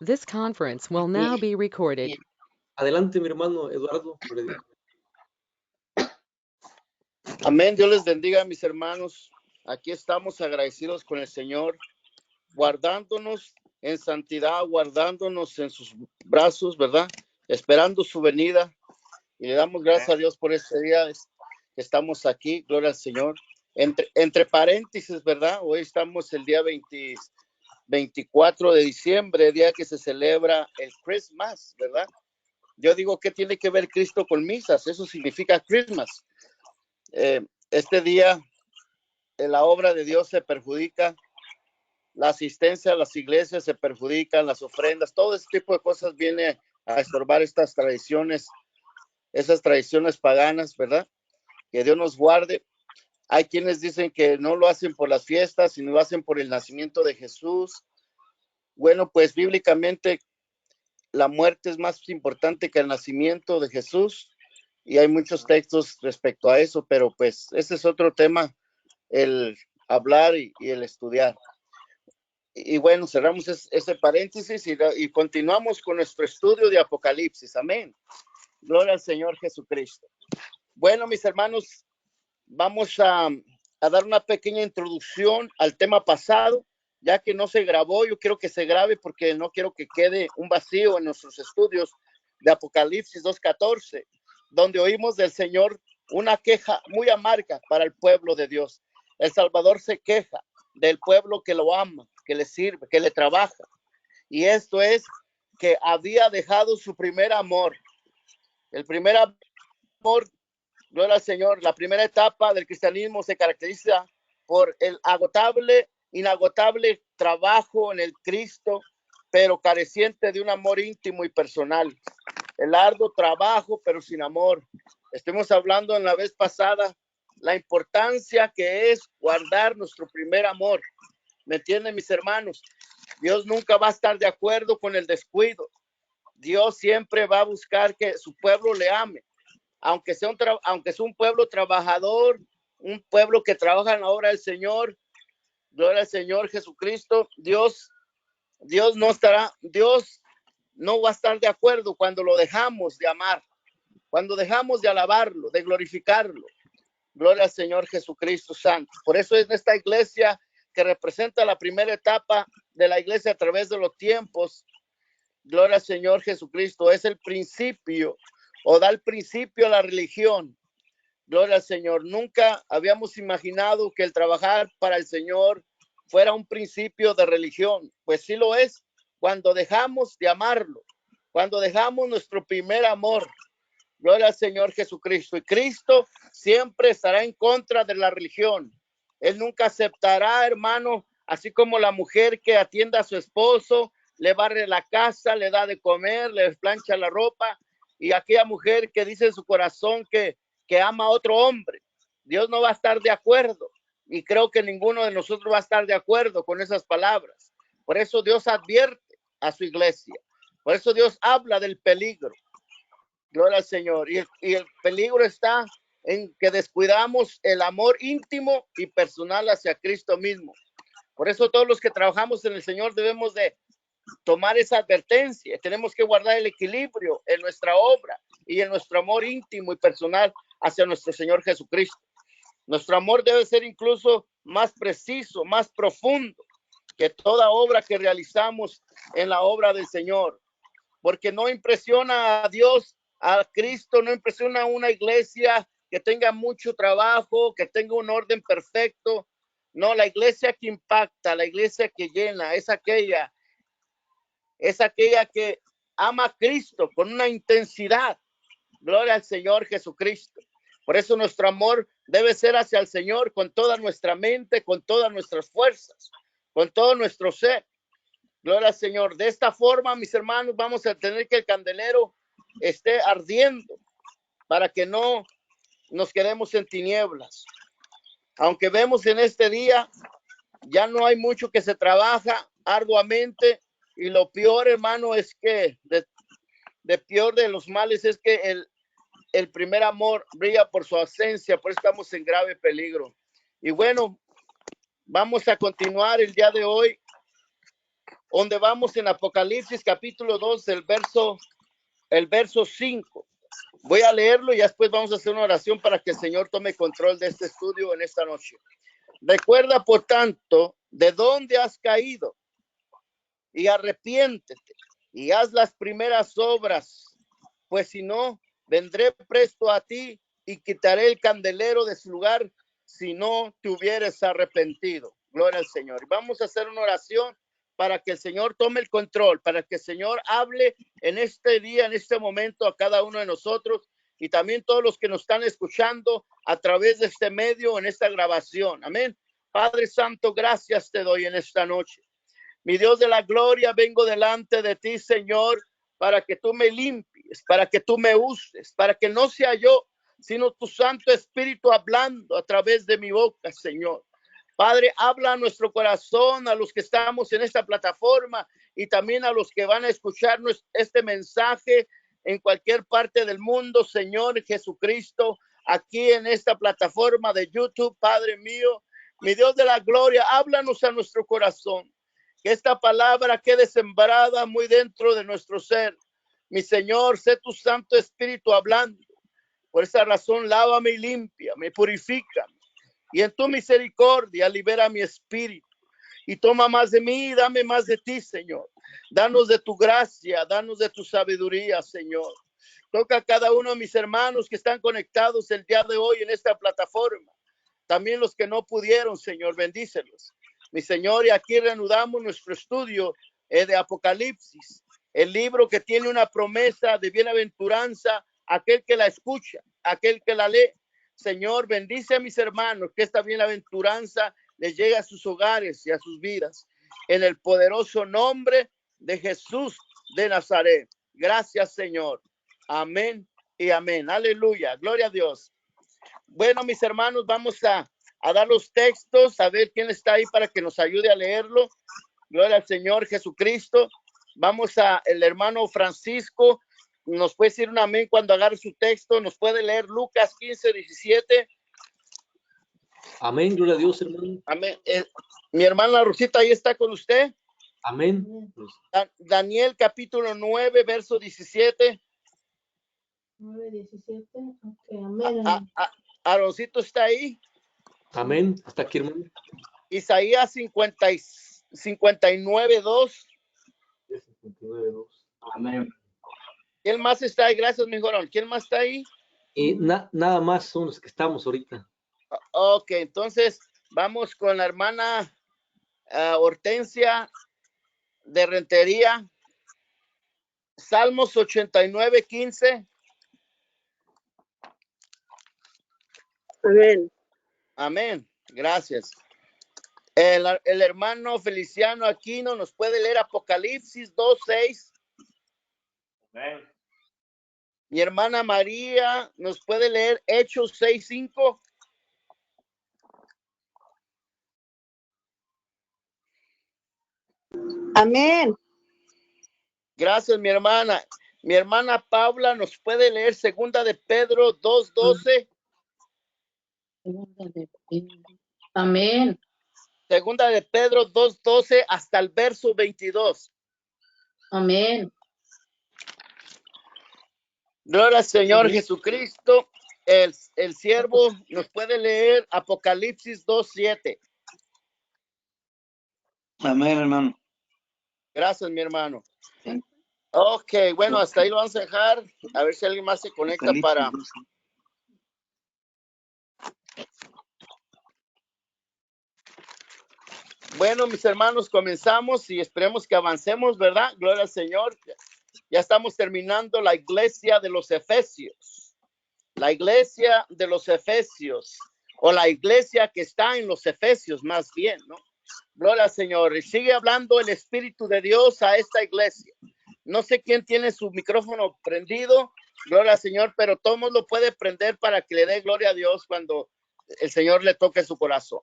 This conference will Y, now be recorded. y adelante, mi hermano Eduardo. Amén. Dios les bendiga, mis hermanos. Aquí estamos agradecidos con el Señor, guardándonos en santidad, guardándonos en sus brazos, ¿verdad? Esperando su venida. Y le damos gracias a Dios por este día. Estamos aquí, gloria al Señor. Entre paréntesis, ¿verdad? Hoy estamos el día 24 de diciembre, día que se celebra el Christmas, ¿verdad? Yo digo, ¿qué tiene que ver Cristo con misas? Eso significa Christmas. Este día, la obra de Dios se perjudica, la asistencia a las iglesias se perjudican, las ofrendas, todo ese tipo de cosas viene a estorbar estas tradiciones, esas tradiciones paganas, ¿verdad? Que Dios nos guarde. Hay quienes dicen que no lo hacen por las fiestas, sino lo hacen por el nacimiento de Jesús. Bueno, pues bíblicamente la muerte es más importante que el nacimiento de Jesús y hay muchos textos respecto a eso, pero pues ese es otro tema, el hablar y el estudiar. Y bueno, cerramos ese paréntesis y continuamos con nuestro estudio de Apocalipsis. Amén. Gloria al Señor Jesucristo. Bueno, mis hermanos, vamos a dar una pequeña introducción al tema pasado, ya que no se grabó. Yo quiero que se grabe porque no quiero que quede un vacío en nuestros estudios de Apocalipsis 2:14, donde oímos del Señor una queja muy amarga para el pueblo de Dios. El Salvador se queja del pueblo que lo ama, que le sirve, que le trabaja. Y esto es que había dejado su primer amor. El primer amor, gloria al Señor, la primera etapa del cristianismo se caracteriza por el inagotable trabajo en el Cristo, pero careciente de un amor íntimo y personal. El arduo trabajo, pero sin amor. Estuvimos hablando en la vez pasada la importancia que es guardar nuestro primer amor. ¿Me entienden, mis hermanos? Dios nunca va a estar de acuerdo con el descuido. Dios siempre va a buscar que su pueblo le ame. Aunque sea un pueblo trabajador, un pueblo que trabaja en la obra del Señor, gloria al Señor Jesucristo, Dios no va a estar de acuerdo cuando lo dejamos de amar, cuando dejamos de alabarlo, de glorificarlo. Gloria al Señor Jesucristo Santo. Por eso es esta iglesia que representa la primera etapa de la iglesia a través de los tiempos. Gloria al Señor Jesucristo. Es el principio o da el principio a la religión. Gloria al Señor. Nunca habíamos imaginado que el trabajar para el Señor fuera un principio de religión. Pues sí lo es cuando dejamos de amarlo, cuando dejamos nuestro primer amor. Gloria al Señor Jesucristo. Y Cristo siempre estará en contra de la religión. Él nunca aceptará, hermano, así como la mujer que atiende a su esposo, le barre la casa, le da de comer, le plancha la ropa, y aquella mujer que dice en su corazón que ama a otro hombre. Dios no va a estar de acuerdo. Y creo que ninguno de nosotros va a estar de acuerdo con esas palabras. Por eso Dios advierte a su iglesia. Por eso Dios habla del peligro. Gloria al Señor. Y el peligro está en que descuidamos el amor íntimo y personal hacia Cristo mismo. Por eso todos los que trabajamos en el Señor debemos de tomar esa advertencia. Tenemos que guardar el equilibrio en nuestra obra y en nuestro amor íntimo y personal hacia nuestro Señor Jesucristo. Nuestro amor debe ser incluso más preciso, más profundo que toda obra que realizamos en la obra del Señor, porque no impresiona a Dios, a Cristo, no impresiona a una iglesia que tenga mucho trabajo, que tenga un orden perfecto. No, la iglesia que impacta, la iglesia que llena, es aquella que ama a Cristo con una intensidad. Gloria al Señor Jesucristo. Por eso nuestro amor debe ser hacia el Señor con toda nuestra mente, con todas nuestras fuerzas, con todo nuestro ser. Gloria al Señor. De esta forma, mis hermanos, vamos a tener que el candelero esté ardiendo para que no nos quedemos en tinieblas. Aunque vemos en este día, ya no hay mucho que se trabaja arduamente, y lo peor, hermano, es que de peor de los males es que el primer amor brilla por su ausencia. Por eso estamos en grave peligro. Y bueno, vamos a continuar el día de hoy donde vamos en Apocalipsis capítulo 2, el verso 5. Voy a leerlo y después vamos a hacer una oración para que el Señor tome control de este estudio en esta noche. Recuerda, por tanto, de dónde has caído y arrepiéntete y haz las primeras obras, pues si no, vendré presto a ti y quitaré el candelero de su lugar si no te hubieres arrepentido. Gloria al Señor. Y vamos a hacer una oración para que el Señor tome el control, para que el Señor hable en este día, en este momento a cada uno de nosotros y también todos los que nos están escuchando a través de este medio, en esta grabación. Amén. Padre Santo, gracias te doy en esta noche. Mi Dios de la gloria, vengo delante de ti, Señor, para que tú me limpies, para que tú me uses, para que no sea yo, sino tu Santo Espíritu hablando a través de mi boca, Señor. Padre, habla a nuestro corazón, a los que estamos en esta plataforma y también a los que van a escuchar este mensaje en cualquier parte del mundo, Señor Jesucristo, aquí en esta plataforma de YouTube, Padre mío. Mi Dios de la gloria, háblanos a nuestro corazón. Que esta palabra quede sembrada muy dentro de nuestro ser. Mi Señor, sé tu Santo Espíritu hablando. Por esa razón, lávame y limpia, me purifica. Y en tu misericordia, libera mi espíritu. Y toma más de mí, dame más de ti, Señor. Danos de tu gracia, danos de tu sabiduría, Señor. Toca a cada uno de mis hermanos que están conectados el día de hoy en esta plataforma. También los que no pudieron, Señor, bendícelos. Mi Señor, y aquí reanudamos nuestro estudio de Apocalipsis, el libro que tiene una promesa de bienaventuranza, aquel que la escucha, aquel que la lee. Señor, bendice a mis hermanos, que esta bienaventuranza les llegue a sus hogares y a sus vidas. En el poderoso nombre de Jesús de Nazaret. Gracias, Señor. Amén y amén. Aleluya. Gloria a Dios. Bueno, mis hermanos, vamos a dar los textos, a ver quién está ahí para que nos ayude a leerlo. Gloria al Señor Jesucristo. Vamos el hermano Francisco, nos puede decir un amén cuando agarre su texto, nos puede leer Lucas 15:17. Amén, gloria a Dios, hermano. Amén. Mi hermana Rosita, ¿ahí está con usted? Amén. Daniel capítulo 9, verso 17. 9:17. Ok, amén. Aaroncito está ahí. Amén. Hasta aquí, hermano. Isaías 59:2. 59:2. Amén. ¿Quién más está ahí? Gracias, mi jorón. ¿Quién más está ahí? Y nada más son los que estamos ahorita. Ok, entonces vamos con la hermana Hortensia de Rentería. Salmos 89:15. Amén. Amén. Gracias. El hermano Feliciano Aquino nos puede leer Apocalipsis 2:6. Amén. Mi hermana María nos puede leer Hechos 6:5. Amén. Gracias, mi hermana. Mi hermana Paula nos puede leer Segunda de Pedro 2:12. Amén. Segunda de Pedro 2:12 hasta el verso 22. Amén. Gloria al Señor Jesucristo. El siervo nos puede leer Apocalipsis 2:7. Amén, hermano. Gracias, mi hermano. Ok, bueno, hasta ahí lo vamos a dejar. A ver si alguien más se conecta para... Bueno, mis hermanos, comenzamos y esperemos que avancemos, ¿verdad? Gloria al Señor. Ya estamos terminando la iglesia de los Efesios. La iglesia de los Efesios, o la iglesia que está en los Efesios, más bien, ¿no? Gloria al Señor. Y sigue hablando el Espíritu de Dios a esta iglesia. No sé quién tiene su micrófono prendido, gloria al Señor, pero todo mundo lo puede prender para que le dé gloria a Dios cuando el Señor le toque su corazón.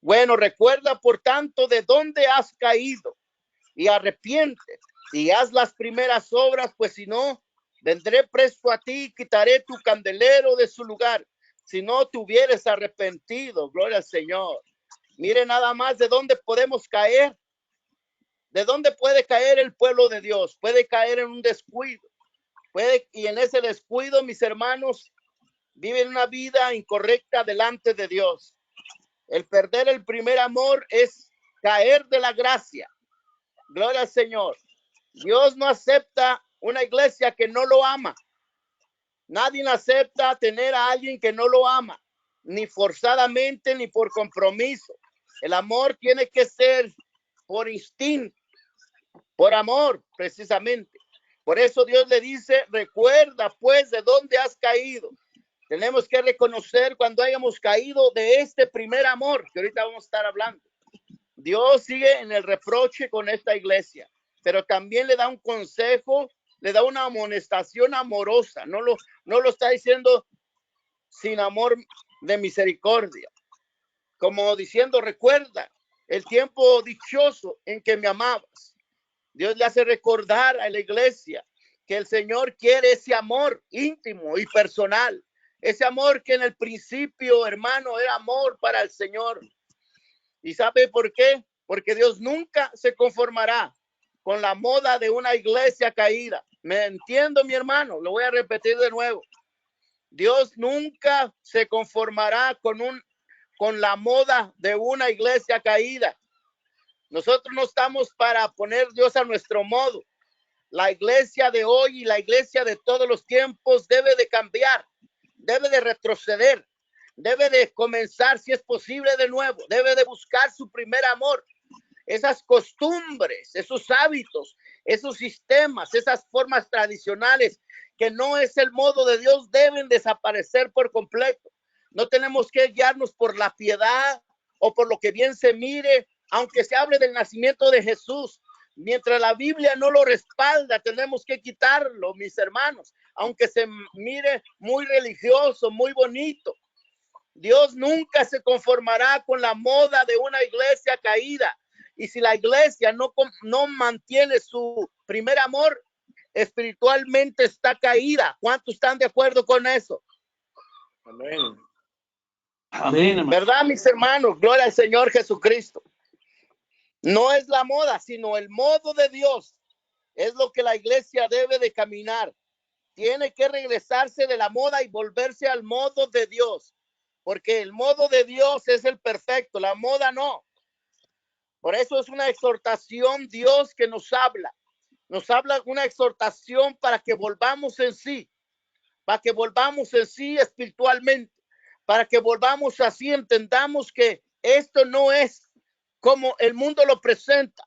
Bueno, recuerda, por tanto, de dónde has caído y arrepiéntete y haz las primeras obras, pues si no, vendré presto a ti y quitaré tu candelero de su lugar, si no te hubieres arrepentido. Gloria al Señor. Mire nada más de dónde podemos caer. ¿De dónde puede caer el pueblo de Dios? Puede caer en un descuido. Y en ese descuido, mis hermanos, viven una vida incorrecta delante de Dios. El perder el primer amor es caer de la gracia. Gloria al Señor. Dios no acepta una iglesia que no lo ama. Nadie acepta tener a alguien que no lo ama, ni forzadamente, ni por compromiso. El amor tiene que ser por instinto, por amor, precisamente. Por eso Dios le dice, recuerda pues de dónde has caído. Tenemos que reconocer cuando hayamos caído de este primer amor, que ahorita vamos a estar hablando. Dios sigue en el reproche con esta iglesia, pero también le da un consejo, le da una amonestación amorosa. No lo está diciendo sin amor de misericordia. Como diciendo, recuerda el tiempo dichoso en que me amabas. Dios le hace recordar a la iglesia que el Señor quiere ese amor íntimo y personal. Ese amor que en el principio, hermano, era amor para el Señor. ¿Y sabe por qué? Porque Dios nunca se conformará con la moda de una iglesia caída. ¿Me entiendo, mi hermano? Lo voy a repetir de nuevo. Dios nunca se conformará con la moda de una iglesia caída. Nosotros no estamos para poner Dios a nuestro modo. La iglesia de hoy y la iglesia de todos los tiempos debe de cambiar, debe de retroceder, debe de comenzar, si es posible, de nuevo, debe de buscar su primer amor. Esas costumbres, esos hábitos, esos sistemas, esas formas tradicionales que no es el modo de Dios deben desaparecer por completo. No tenemos que guiarnos por la piedad o por lo que bien se mire, aunque se hable del nacimiento de Jesús. Mientras la Biblia no lo respalda, tenemos que quitarlo, mis hermanos, aunque se mire muy religioso, muy bonito. Dios nunca se conformará con la moda de una iglesia caída. Y si la iglesia no mantiene su primer amor, espiritualmente está caída. ¿Cuántos están de acuerdo con eso? Amén. Amén, hermano. ¿Verdad, mis hermanos? Gloria al Señor Jesucristo. No es la moda, sino el modo de Dios. Es lo que la iglesia debe de caminar. Tiene que regresarse de la moda y volverse al modo de Dios. Porque el modo de Dios es el perfecto, la moda no. Por eso es una exhortación Dios que nos habla. Nos habla una exhortación para que volvamos en sí. Para que volvamos en sí espiritualmente. Para que volvamos así, entendamos que esto no es como el mundo lo presenta.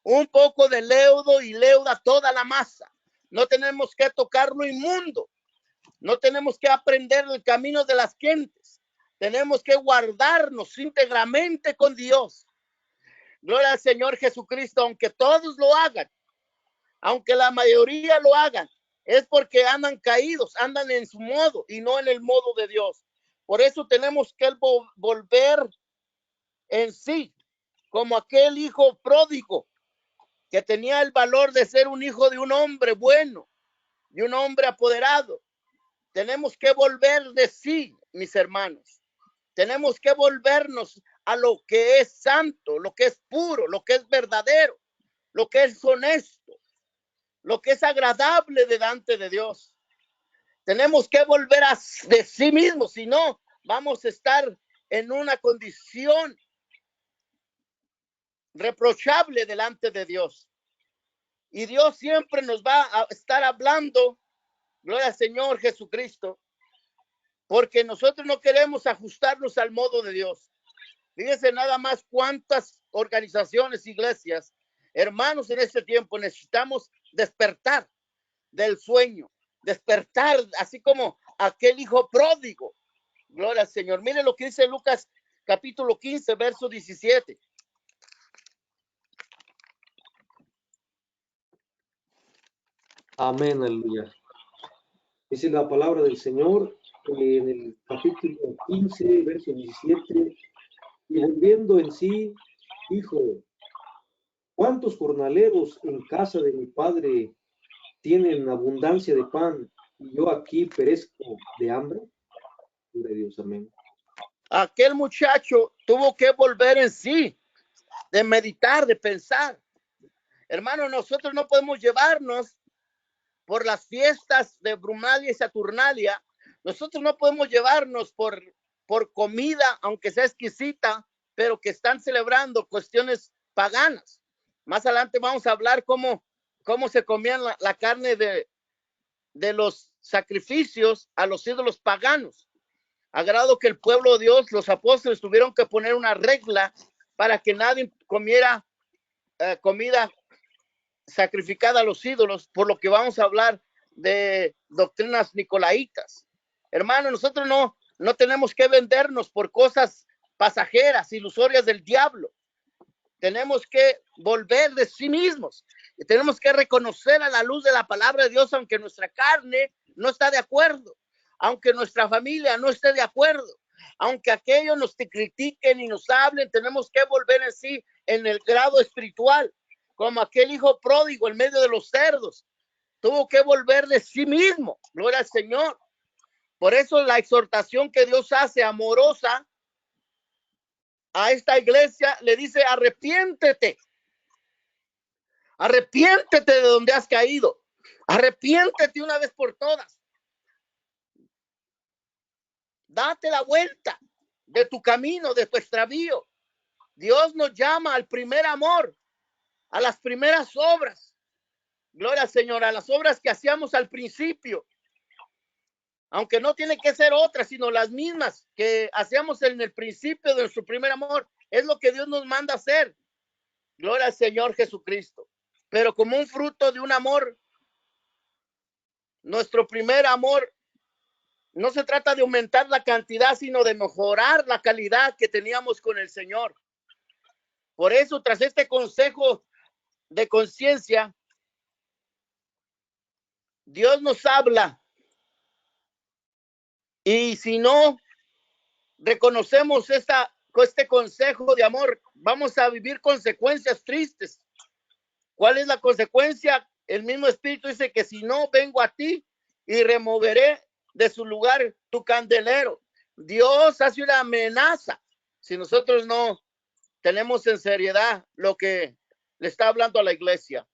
Un poco de leudo y leuda toda la masa. No tenemos que tocar lo inmundo. No tenemos que aprender el camino de las gentes. Tenemos que guardarnos íntegramente con Dios. Gloria al Señor Jesucristo, aunque todos lo hagan, aunque la mayoría lo hagan, es porque andan caídos, andan en su modo y no en el modo de Dios. Por eso tenemos que volver en sí, como aquel hijo pródigo que tenía el valor de ser un hijo de un hombre bueno y un hombre apoderado. Tenemos que volver de sí, mis hermanos. Tenemos que volvernos a lo que es santo, lo que es puro, lo que es verdadero, lo que es honesto, lo que es agradable delante de Dios. Tenemos que volver de sí mismos, si no, vamos a estar en una condición reprochable delante de Dios. Y Dios siempre nos va a estar hablando, gloria al Señor Jesucristo, porque nosotros no queremos ajustarnos al modo de Dios. Fíjense nada más cuántas organizaciones, iglesias, hermanos, en este tiempo necesitamos despertar del sueño, despertar, así como aquel hijo pródigo. Gloria al Señor. Mire lo que dice Lucas capítulo 15, verso 17. Amén, aleluya. Dice la palabra del Señor en el capítulo 15, verso 17. Y volviendo en sí, dijo: ¿cuántos jornaleros en casa de mi padre tienen abundancia de pan y yo aquí perezco de hambre? Gloria a Dios, amén. Aquel muchacho tuvo que volver en sí, de meditar, de pensar. Hermano, nosotros no podemos llevarnos por las fiestas de Brumalia y Saturnalia. Nosotros no podemos llevarnos por comida, aunque sea exquisita, pero que están celebrando cuestiones paganas. Más adelante vamos a hablar cómo se comían la carne de los sacrificios a los ídolos paganos. A grado que el pueblo de Dios, los apóstoles, tuvieron que poner una regla para que nadie comiera comida sacrificada a los ídolos, por lo que vamos a hablar de doctrinas nicolaitas. Hermano, nosotros no tenemos que vendernos por cosas pasajeras, ilusorias del diablo. Tenemos que volver de sí mismos y tenemos que reconocer a la luz de la palabra de Dios, aunque nuestra carne no está de acuerdo, aunque nuestra familia no esté de acuerdo, aunque aquellos nos critiquen y nos hablen, tenemos que volver en sí en el grado espiritual, como aquel hijo pródigo en medio de los cerdos. Tuvo que volver de sí mismo. Gloria al Señor. Por eso la exhortación que Dios hace amorosa a esta iglesia le dice: arrepiéntete. Arrepiéntete de donde has caído. Arrepiéntete una vez por todas. Date la vuelta de tu camino, de tu extravío. Dios nos llama al primer amor, a las primeras obras. Gloria al Señor, a las obras que hacíamos al principio. Aunque no tiene que ser otras, sino las mismas que hacíamos en el principio de nuestro primer amor. Es lo que Dios nos manda hacer. Gloria al Señor Jesucristo. Pero como un fruto de un amor, nuestro primer amor, no se trata de aumentar la cantidad, sino de mejorar la calidad que teníamos con el Señor. Por eso, tras este consejo de conciencia, Dios nos habla. Y si no reconocemos este consejo de amor, vamos a vivir consecuencias tristes. ¿Cuál es la consecuencia? El mismo Espíritu dice que si no vengo a ti y removeré de su lugar tu candelero. Dios hace una amenaza si nosotros no tenemos en seriedad lo que le está hablando a la iglesia.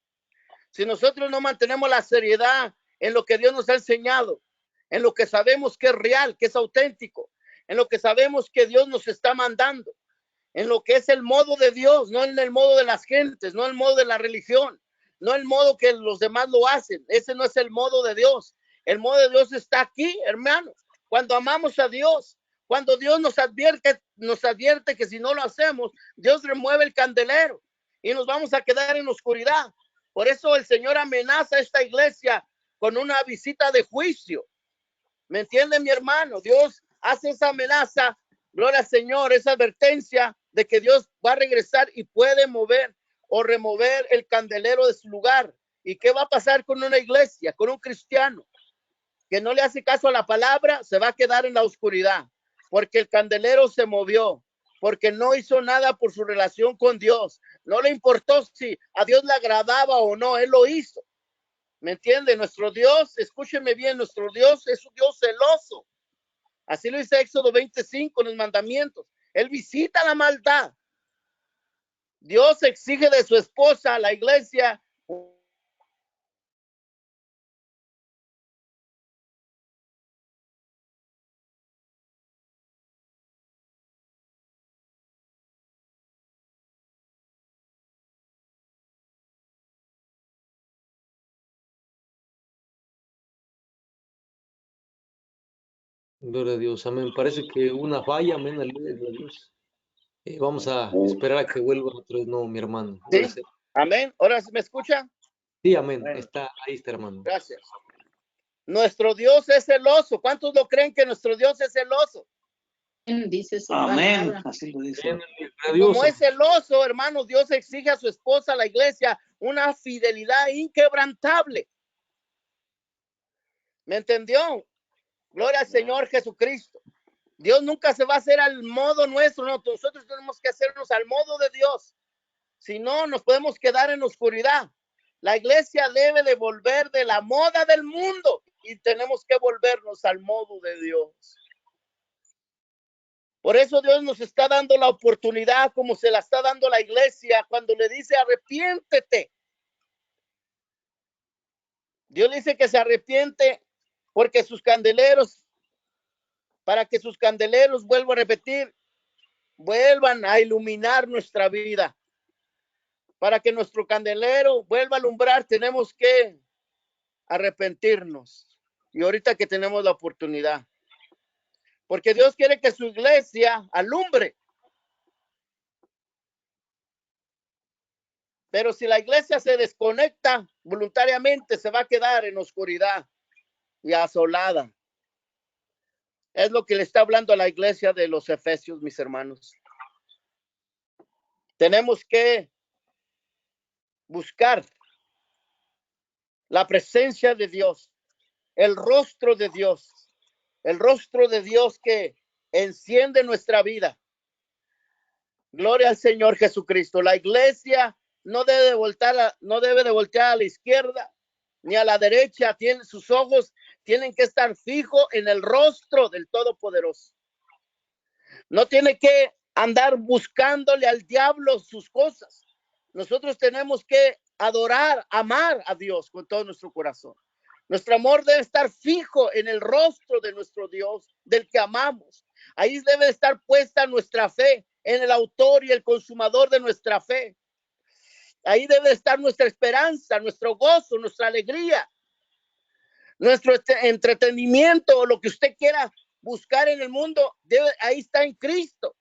Si nosotros no mantenemos la seriedad en lo que Dios nos ha enseñado, en lo que sabemos que es real, que es auténtico, en lo que sabemos que Dios nos está mandando, en lo que es el modo de Dios, no en el modo de las gentes, no el modo de la religión, no el modo que los demás lo hacen. Ese no es el modo de Dios. El modo de Dios está aquí, hermanos. Cuando amamos a Dios, cuando Dios nos advierte que si no lo hacemos, Dios remueve el candelero y nos vamos a quedar en oscuridad. Por eso el Señor amenaza a esta iglesia con una visita de juicio. ¿Me entiende, mi hermano? Dios hace esa amenaza, gloria al Señor, esa advertencia de que Dios va a regresar y puede mover o remover el candelero de su lugar. ¿Y qué va a pasar con una iglesia, con un cristiano que no le hace caso a la palabra? Se va a quedar en la oscuridad, porque el candelero se movió, porque no hizo nada por su relación con Dios. No le importó si a Dios le agradaba o no, él lo hizo. ¿Me entiende? Nuestro Dios, escúcheme bien, nuestro Dios es un Dios celoso. Así lo dice Éxodo 25 en los mandamientos. Él visita la maldad. Dios exige de su esposa, la iglesia, Gloria a Dios, amén. Parece que una falla, amén, aleluya a Dios. Vamos a esperar a que vuelva otra vez, no, mi hermano. ¿sí? Amén. ¿Ahora me escucha? Sí, amén. Ahí está, hermano. Gracias. Nuestro Dios es celoso. ¿Cuántos lo creen que nuestro Dios es celoso? Dice su Amén. palabra. Así lo dice. Como es celoso, hermanos, Dios exige a su esposa, a la iglesia, una fidelidad inquebrantable. ¿Me entendió? Gloria al Señor Jesucristo. Dios nunca se va a hacer al modo nuestro, no, nosotros tenemos que hacernos al modo de Dios. Si no, nos podemos quedar en oscuridad. La iglesia debe de volver de la moda del mundo y tenemos que volvernos al modo de Dios. Por eso Dios nos está dando la oportunidad, como se la está dando a la iglesia, cuando le dice arrepiéntete. Dios le dice que se arrepiente porque sus candeleros, para que sus candeleros, vuelvo a repetir, vuelvan a iluminar nuestra vida. Para que nuestro candelero vuelva a alumbrar, tenemos que arrepentirnos. Y ahorita que tenemos la oportunidad, porque Dios quiere que su iglesia alumbre. Pero si la iglesia se desconecta voluntariamente, se va a quedar en oscuridad y asolada. Es lo que le está hablando a la iglesia de los Efesios, mis hermanos. Tenemos que buscar la presencia de Dios, el rostro de Dios que enciende nuestra vida. Gloria al Señor Jesucristo. La iglesia no debe de voltear a la izquierda ni a la derecha. Sus ojos tienen que estar fijos en el rostro del Todopoderoso. No tiene que andar buscándole al diablo sus cosas. Nosotros tenemos que adorar, amar a Dios con todo nuestro corazón. Nuestro amor debe estar fijo en el rostro de nuestro Dios, del que amamos. Ahí debe estar puesta nuestra fe, en el autor y el consumador de nuestra fe. Ahí debe estar nuestra esperanza, nuestro gozo, nuestra alegría, nuestro entretenimiento, o lo que usted quiera buscar en el mundo, ahí está en Cristo.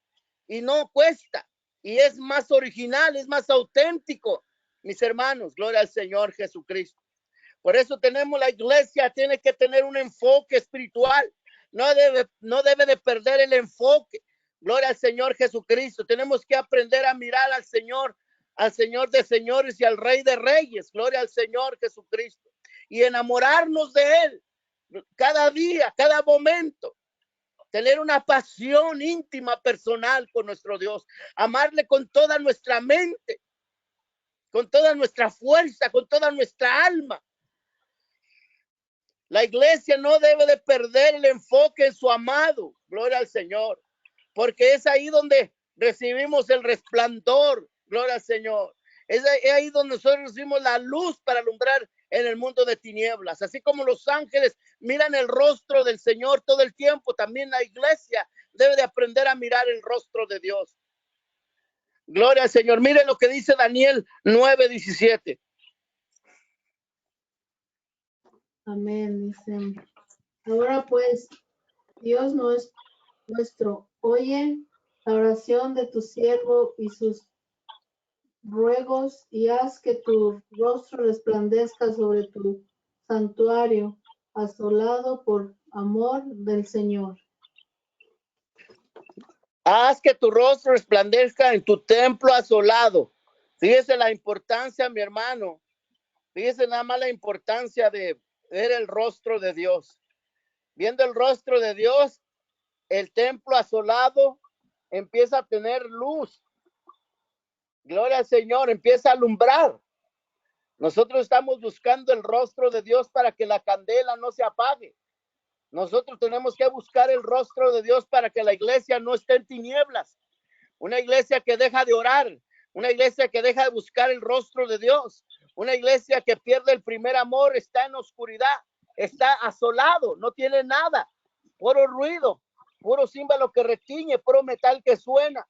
Y no cuesta. Y es más original, es más auténtico, mis hermanos. Gloria al Señor Jesucristo. Por eso tenemos la iglesia, tiene que tener un enfoque espiritual. No debe de perder el enfoque. Gloria al Señor Jesucristo. Tenemos que aprender a mirar al Señor de señores y al Rey de reyes. Gloria al Señor Jesucristo. Y enamorarnos de Él cada día, cada momento. Tener una pasión íntima, personal con nuestro Dios. Amarle con toda nuestra mente, con toda nuestra fuerza, con toda nuestra alma. La iglesia no debe de perder el enfoque en su amado. Gloria al Señor. Porque es ahí donde recibimos el resplandor. Gloria al Señor. Es ahí donde nosotros recibimos la luz para alumbrar en el mundo de tinieblas. Así como los ángeles miran el rostro del Señor todo el tiempo, también la iglesia debe de aprender a mirar el rostro de Dios. Gloria al Señor. Mire lo que dice Daniel 9:17. Amén. Dice, ahora pues, Dios nuestro, oye la oración de tu siervo y sus ruegos, y haz que tu rostro resplandezca sobre tu santuario, asolado por amor del Señor. Haz que tu rostro resplandezca en tu templo asolado. Fíjese la importancia, mi hermano. Fíjese nada más la importancia de ver el rostro de Dios. Viendo el rostro de Dios, el templo asolado empieza a tener luz. Gloria al Señor, empieza a alumbrar. Nosotros estamos buscando el rostro de Dios para que la candela no se apague. Nosotros tenemos que buscar el rostro de Dios para que la iglesia no esté en tinieblas. Una iglesia que deja de orar, una iglesia que deja de buscar el rostro de Dios, una iglesia que pierde el primer amor, está en oscuridad, está asolado, no tiene nada, puro ruido, puro címbalo que retiñe, puro metal que suena.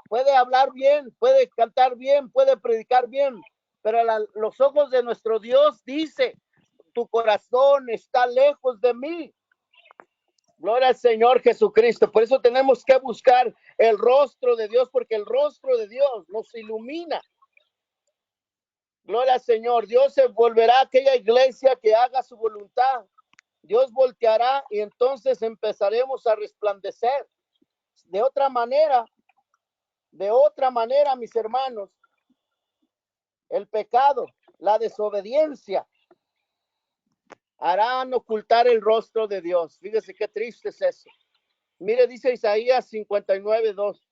Puede hablar bien, puede cantar bien, puede predicar bien, pero los ojos de nuestro Dios dice, tu corazón está lejos de mí. Gloria al Señor Jesucristo. Por eso tenemos que buscar el rostro de Dios, porque el rostro de Dios nos ilumina. Gloria al Señor. Dios se volverá a aquella iglesia que haga su voluntad. Dios volteará y entonces empezaremos a resplandecer. De otra manera, mis hermanos, el pecado, la desobediencia, harán ocultar el rostro de Dios. Fíjese qué triste es eso. Mire, dice Isaías 59:2.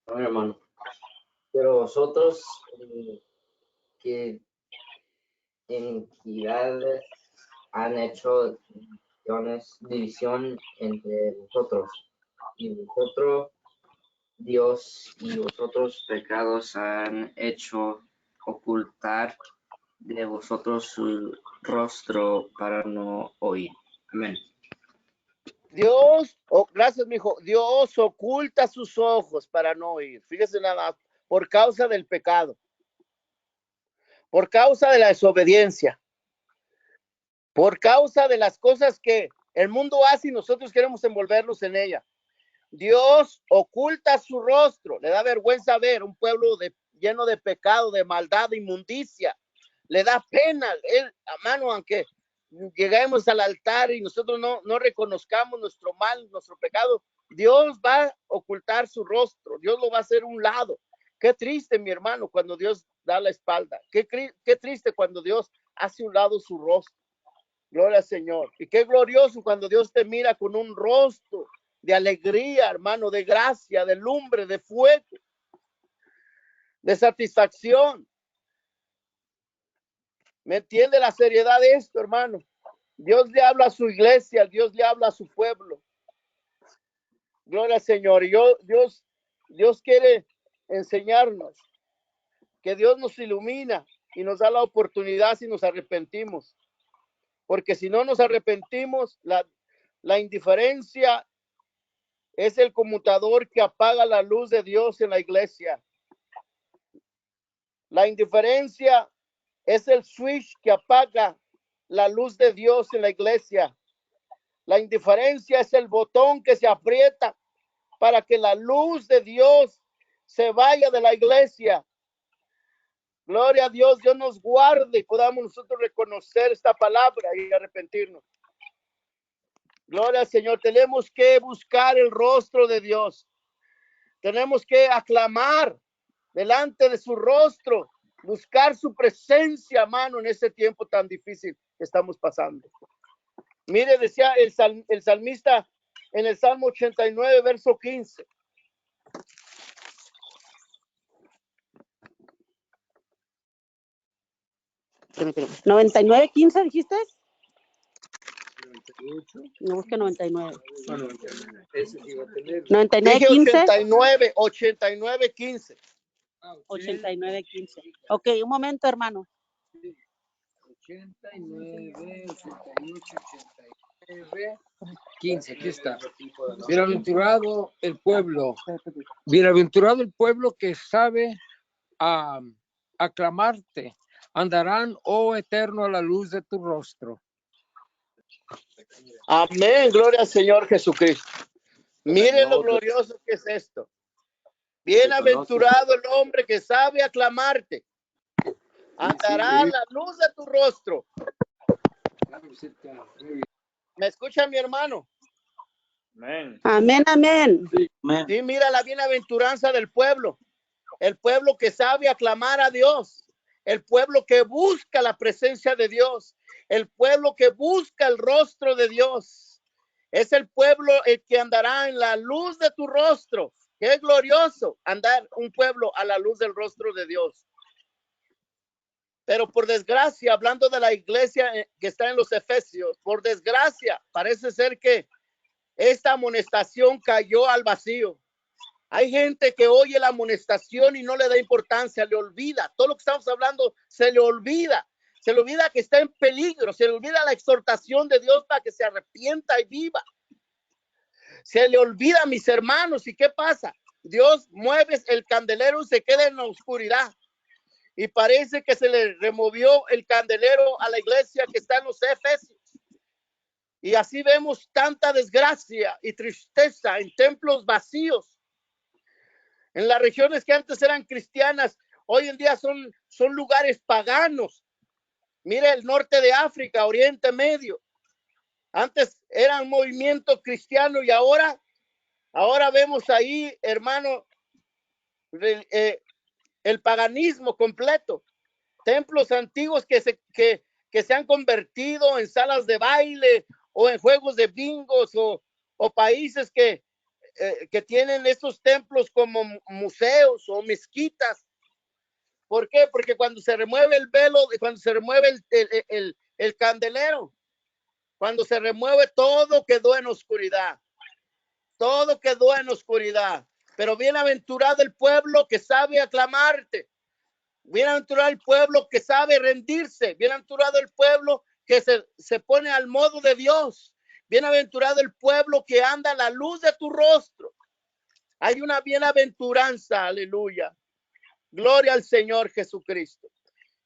Bueno, hermano, pero vosotros, que iniquidades han hecho división entre vosotros, y vosotros, Dios, y vosotros pecados han hecho ocultar de vosotros su rostro para no oír. Amén. Dios, gracias, mijo. Dios oculta sus ojos para no oír. Fíjese nada más, por causa del pecado, por causa de la desobediencia, por causa de las cosas que el mundo hace y nosotros queremos envolvernos en ella. Dios oculta su rostro, le da vergüenza ver un pueblo lleno de pecado, de maldad, de inmundicia. Le da pena, hermano, aunque lleguemos al altar y nosotros no reconozcamos nuestro mal, nuestro pecado, Dios va a ocultar su rostro, Dios lo va a hacer a un lado. Qué triste, mi hermano, cuando Dios da la espalda. Qué triste cuando Dios hace a un lado su rostro. Gloria al Señor. Y qué glorioso cuando Dios te mira con un rostro de alegría, hermano, de gracia, de lumbre, de fuego, de satisfacción. ¿Me entiende la seriedad de esto, hermano? Dios le habla a su iglesia, Dios le habla a su pueblo. Gloria al Señor. Y Dios quiere enseñarnos que Dios nos ilumina y nos da la oportunidad si nos arrepentimos. Porque si no nos arrepentimos, la indiferencia es el conmutador que apaga la luz de Dios en la iglesia. La indiferencia es el switch que apaga la luz de Dios en la iglesia. La indiferencia es el botón que se aprieta para que la luz de Dios se vaya de la iglesia. Gloria a Dios, Dios nos guarde y podamos nosotros reconocer esta palabra y arrepentirnos. Gloria al Señor. Tenemos que buscar el rostro de Dios. Tenemos que aclamar delante de su rostro, buscar su presencia, hermano, en este tiempo tan difícil que estamos pasando. Mire, decía el salmista en el Salmo 89, verso 15. 99:15 dijiste. No busque 99. 99:15. 89:15. 89:15. Ok, un momento, hermano. 89, 88, 89, 15, aquí está. Bienaventurado el pueblo que sabe aclamarte. Andarán, oh eterno, a la luz de tu rostro. Amén, gloria al Señor Jesucristo. Miren lo glorioso que es esto. Bienaventurado el hombre que sabe aclamarte. Andará a la luz de tu rostro. ¿Me escucha mi hermano? Amén. Amén, amén. Sí, mira la bienaventuranza del pueblo. El pueblo que sabe aclamar a Dios. El pueblo que busca la presencia de Dios. El pueblo que busca el rostro de Dios. Es el pueblo el que andará en la luz de tu rostro. Qué glorioso andar un pueblo a la luz del rostro de Dios. Pero por desgracia, hablando de la iglesia que está en los Efesios, por desgracia, parece ser que esta amonestación cayó al vacío. Hay gente que oye la amonestación y no le da importancia, le olvida. Todo lo que estamos hablando se le olvida. Se le olvida que está en peligro. Se le olvida la exhortación de Dios para que se arrepienta y viva. Se le olvida, mis hermanos. ¿Y qué pasa? Dios mueve el candelero y se queda en la oscuridad. Y parece que se le removió el candelero a la iglesia que está en los Efesios. Y así vemos tanta desgracia y tristeza en templos vacíos. En las regiones que antes eran cristianas, hoy en día son lugares paganos. Mire el norte de África, Oriente Medio. Antes eran movimientos cristianos y ahora vemos ahí, hermano, el paganismo completo. Templos antiguos que se han convertido en salas de baile o en juegos de bingos o países que tienen estos templos como museos o mezquitas. ¿Por qué? Porque cuando se remueve el velo, cuando se remueve el candelero, cuando se remueve, todo quedó en oscuridad. Todo quedó en oscuridad. Pero bienaventurado el pueblo que sabe aclamarte. Bienaventurado el pueblo que sabe rendirse. Bienaventurado el pueblo que se pone al modo de Dios. Bienaventurado el pueblo que anda a la luz de tu rostro. Hay una bienaventuranza, aleluya. Gloria al Señor Jesucristo.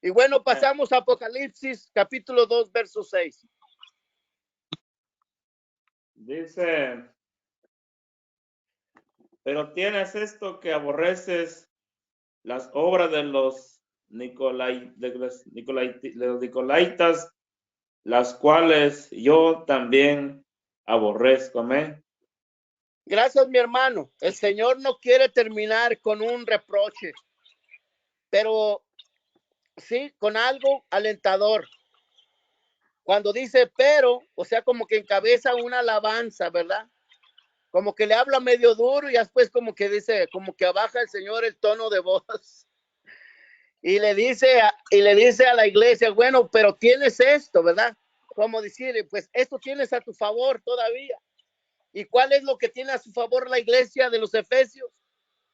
Y bueno, pasamos a Apocalipsis capítulo 2, verso 6. Dice, pero tienes esto que aborreces las obras de los Nicolaitas, las cuales yo también aborrezco. Amén. Gracias, mi hermano. El Señor no quiere terminar con un reproche, pero sí con algo alentador. Cuando dice pero, o sea, como que encabeza una alabanza, ¿verdad? Como que le habla medio duro y después como que dice, como que baja el Señor el tono de voz. Y le dice a la iglesia, bueno, pero tienes esto, ¿verdad? Como decirle, pues esto tienes a tu favor todavía. ¿Y cuál es lo que tiene a su favor la iglesia de los Efesios?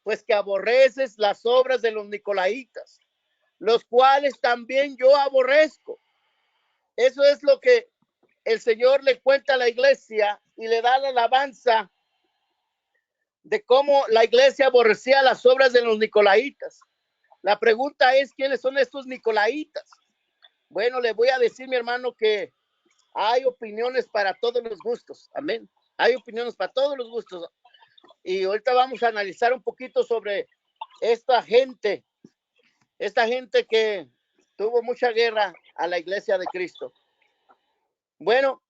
Pues que aborreces las obras de los Nicolaitas, los cuales también yo aborrezco. Eso es lo que el Señor le cuenta a la iglesia y le da la alabanza de cómo la iglesia aborrecía las obras de los Nicolaitas. La pregunta es, ¿quiénes son estos Nicolaitas? Bueno, le voy a decir, mi hermano, que hay opiniones para todos los gustos. Amén. Hay opiniones para todos los gustos. Y ahorita vamos a analizar un poquito sobre esta gente que tuvo mucha guerra a la iglesia de Cristo. Bueno,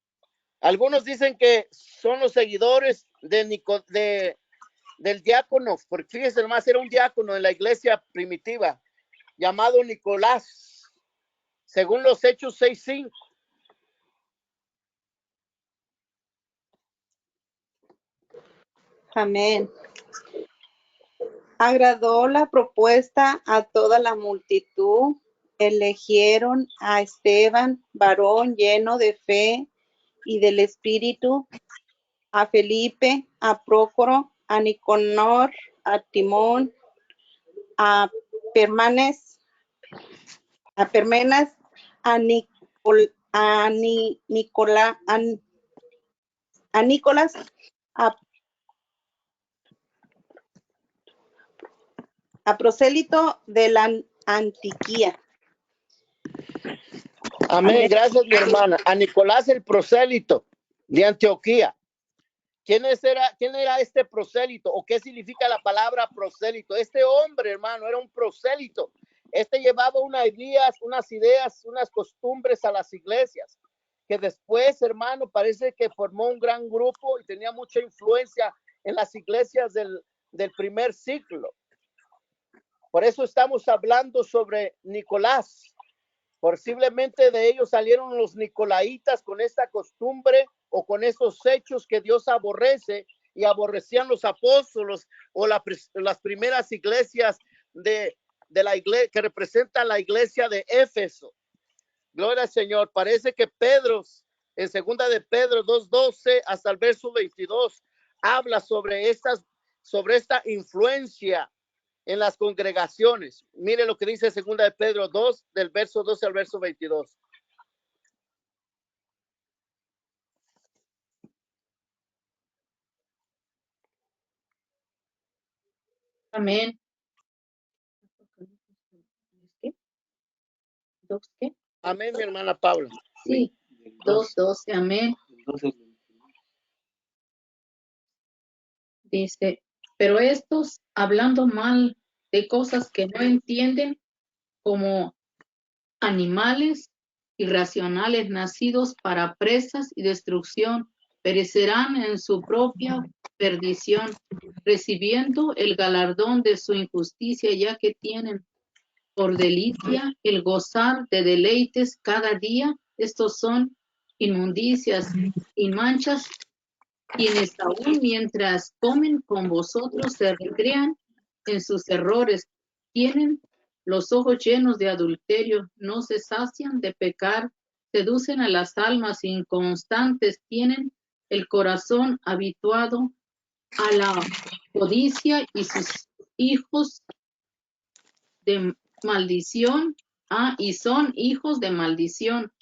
algunos dicen que son los seguidores del diácono, porque fíjense nomás, era un diácono en la iglesia primitiva llamado Nicolás, según los Hechos 6:5. Amén. Agradó la propuesta a toda la multitud. Eligieron a Esteban, varón lleno de fe y del Espíritu, a Felipe, a Prócoro, a Nicanor, a Timón, a Parmenas, a Nicolás, a prosélito de la Antioquía. Amén, gracias mi hermana. A Nicolás el prosélito de Antioquía. ¿Quién era este prosélito? ¿O qué significa la palabra prosélito? Este hombre, hermano, era un prosélito. Este llevaba unas ideas, unas costumbres a las iglesias, que después, hermano, parece que formó un gran grupo y tenía mucha influencia en las iglesias del primer siglo. Por eso estamos hablando sobre Nicolás. Posiblemente de ellos salieron los nicolaitas con esta costumbre o con esos hechos que Dios aborrece, y aborrecían los apóstoles o las primeras iglesias de la iglesia que representan la iglesia de Éfeso. Gloria al Señor. Parece que Pedro, en segunda de Pedro 2:12 hasta el verso 22, habla sobre esta influencia en las congregaciones. Mire lo que dice segunda de Pedro 2, del verso 12 al verso 22. Amén. ¿Dos qué? Amén, mi hermana Paula. Sí, 2:12, amén. Dice, pero estos, hablando mal de cosas que no entienden, como animales irracionales nacidos para presas y destrucción, perecerán en su propia perdición, recibiendo el galardón de su injusticia, ya que tienen por delicia el gozar de deleites cada día. Estos son inmundicias y manchas, quienes aún mientras comen con vosotros se recrean en sus errores, tienen los ojos llenos de adulterio, no se sacian de pecar, seducen a las almas inconstantes, tienen el corazón habituado a la codicia, y sus hijos maldición, y son hijos de maldición.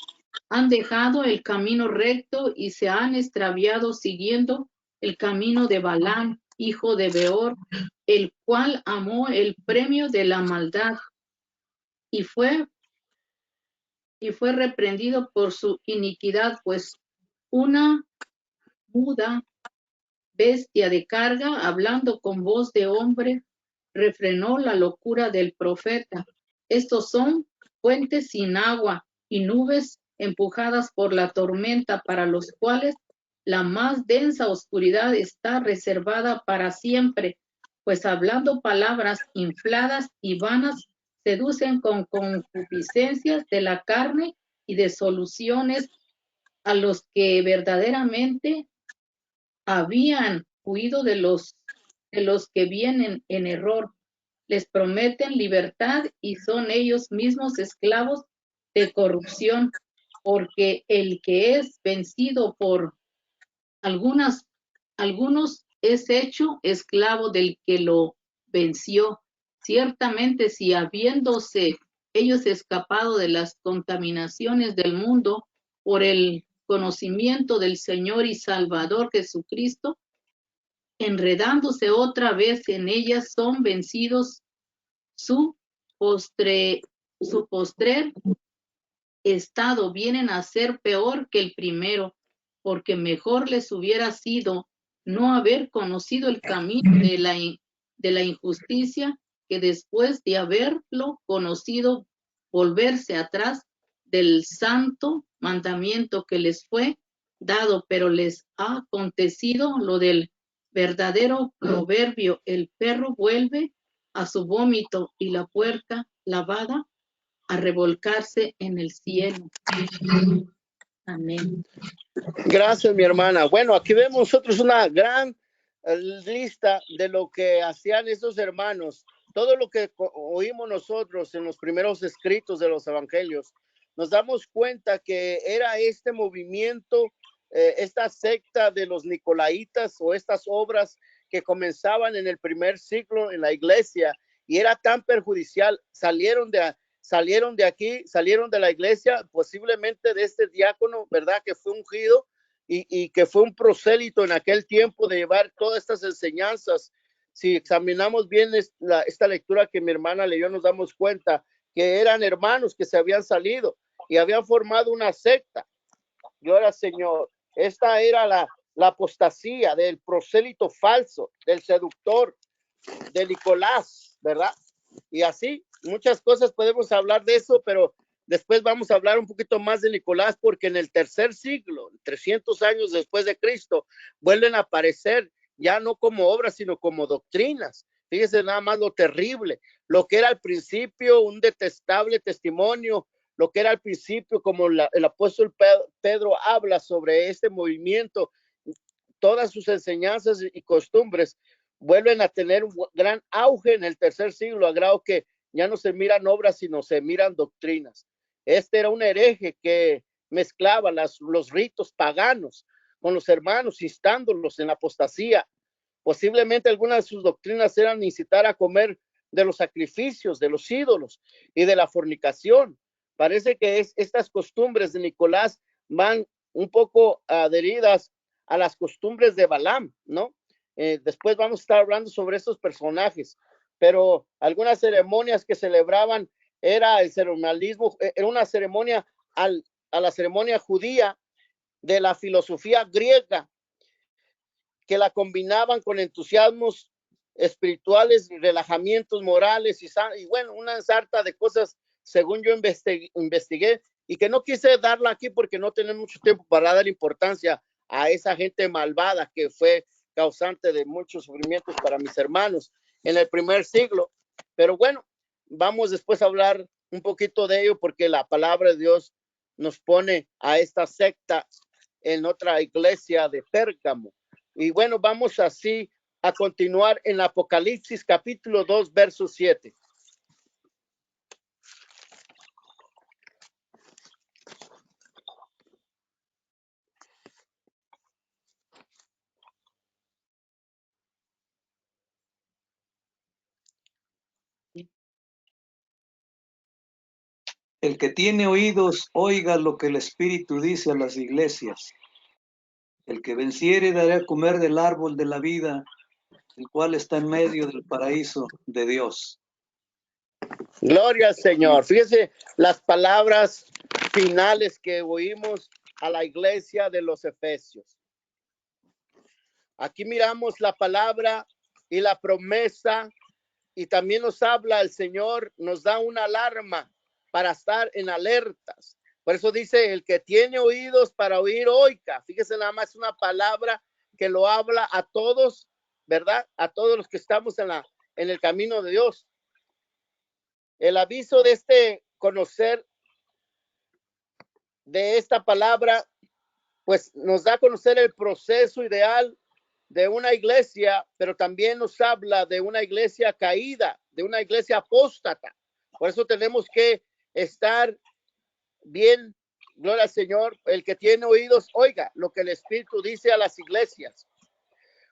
Han dejado el camino recto y se han extraviado siguiendo el camino de Balaam, hijo de Beor, el cual amó el premio de la maldad y fue reprendido por su iniquidad, pues una muda bestia de carga, hablando con voz de hombre, refrenó la locura del profeta. Estos son fuentes sin agua y nubes empujadas por la tormenta, para los cuales la más densa oscuridad está reservada para siempre, pues hablando palabras infladas y vanas, seducen con concupiscencias de la carne y de soluciones a los que verdaderamente habían huido de los que vienen en error. Les prometen libertad y son ellos mismos esclavos de corrupción, porque el que es vencido por algunos es hecho esclavo del que lo venció. Ciertamente, si habiéndose ellos escapado de las contaminaciones del mundo por el conocimiento del Señor y Salvador Jesucristo, enredándose otra vez en ellas, son vencidos, su postrer estado vienen a ser peor que el primero, porque mejor les hubiera sido no haber conocido el camino de la injusticia, que después de haberlo conocido, volverse atrás del santo mandamiento que les fue dado. Pero les ha acontecido lo del verdadero proverbio: el perro vuelve a su vómito y la puerca lavada a revolcarse en el cielo. Amén. Gracias, mi hermana. Bueno, aquí vemos nosotros una gran lista de lo que hacían esos hermanos. Todo lo que oímos nosotros en los primeros escritos de los evangelios, nos damos cuenta que era este movimiento, esta secta de los nicolaitas, o estas obras que comenzaban en el primer siglo en la iglesia, y era tan perjudicial. Salieron de aquí, salieron de la iglesia, posiblemente de este diácono, ¿verdad?, que fue ungido y que fue un prosélito en aquel tiempo de llevar todas estas enseñanzas. Si examinamos bien esta lectura que mi hermana leyó, nos damos cuenta que eran hermanos que se habían salido y habían formado una secta. Gloria al Señor. Esta era la apostasía del prosélito falso, del seductor, de Nicolás, ¿verdad? Y así, muchas cosas podemos hablar de eso, pero después vamos a hablar un poquito más de Nicolás, porque en el tercer siglo, 300 años después de Cristo, vuelven a aparecer ya no como obras, sino como doctrinas. Fíjense nada más lo terrible, lo que era al principio un detestable testimonio, lo que era al principio, como el apóstol Pedro habla sobre este movimiento, todas sus enseñanzas y costumbres vuelven a tener un gran auge en el tercer siglo, a grado que ya no se miran obras, sino se miran doctrinas. Este era un hereje que mezclaba los ritos paganos con los hermanos, instándolos en la apostasía. Posiblemente algunas de sus doctrinas eran incitar a comer de los sacrificios, de los ídolos y de la fornicación. Parece que estas costumbres de Nicolás van un poco adheridas a las costumbres de Balaam, ¿no? Después vamos a estar hablando sobre estos personajes, pero algunas ceremonias que celebraban era el ceremonialismo, era una ceremonia a la ceremonia judía de la filosofía griega, que la combinaban con entusiasmos espirituales, relajamientos morales y bueno, una sarta de cosas, según yo investigué, y que no quise darla aquí porque no tenemos mucho tiempo para dar importancia a esa gente malvada que fue causante de muchos sufrimientos para mis hermanos en el primer siglo. Pero bueno, vamos después a hablar un poquito de ello, porque la palabra de Dios nos pone a esta secta en otra iglesia de Pérgamo. Y bueno, vamos así a continuar en Apocalipsis capítulo 2, verso 7. El que tiene oídos, oiga lo que el Espíritu dice a las iglesias. El que venciere daré a comer del árbol de la vida, el cual está en medio del paraíso de Dios. Gloria al Señor. Fíjese las palabras finales que oímos a la iglesia de los Efesios. Aquí miramos la palabra y la promesa, y también nos habla el Señor, nos da una alarma para estar en alertas. Por eso dice, el que tiene oídos para oír, oiga. Fíjese, nada más una palabra que lo habla a todos, ¿verdad? A todos los que estamos en el camino de Dios. El aviso de este conocer de esta palabra, pues nos da a conocer el proceso ideal de una iglesia, pero también nos habla de una iglesia caída, de una iglesia apóstata. Por eso tenemos que estar bien, gloria al Señor. El que tiene oídos, oiga lo que el Espíritu dice a las iglesias.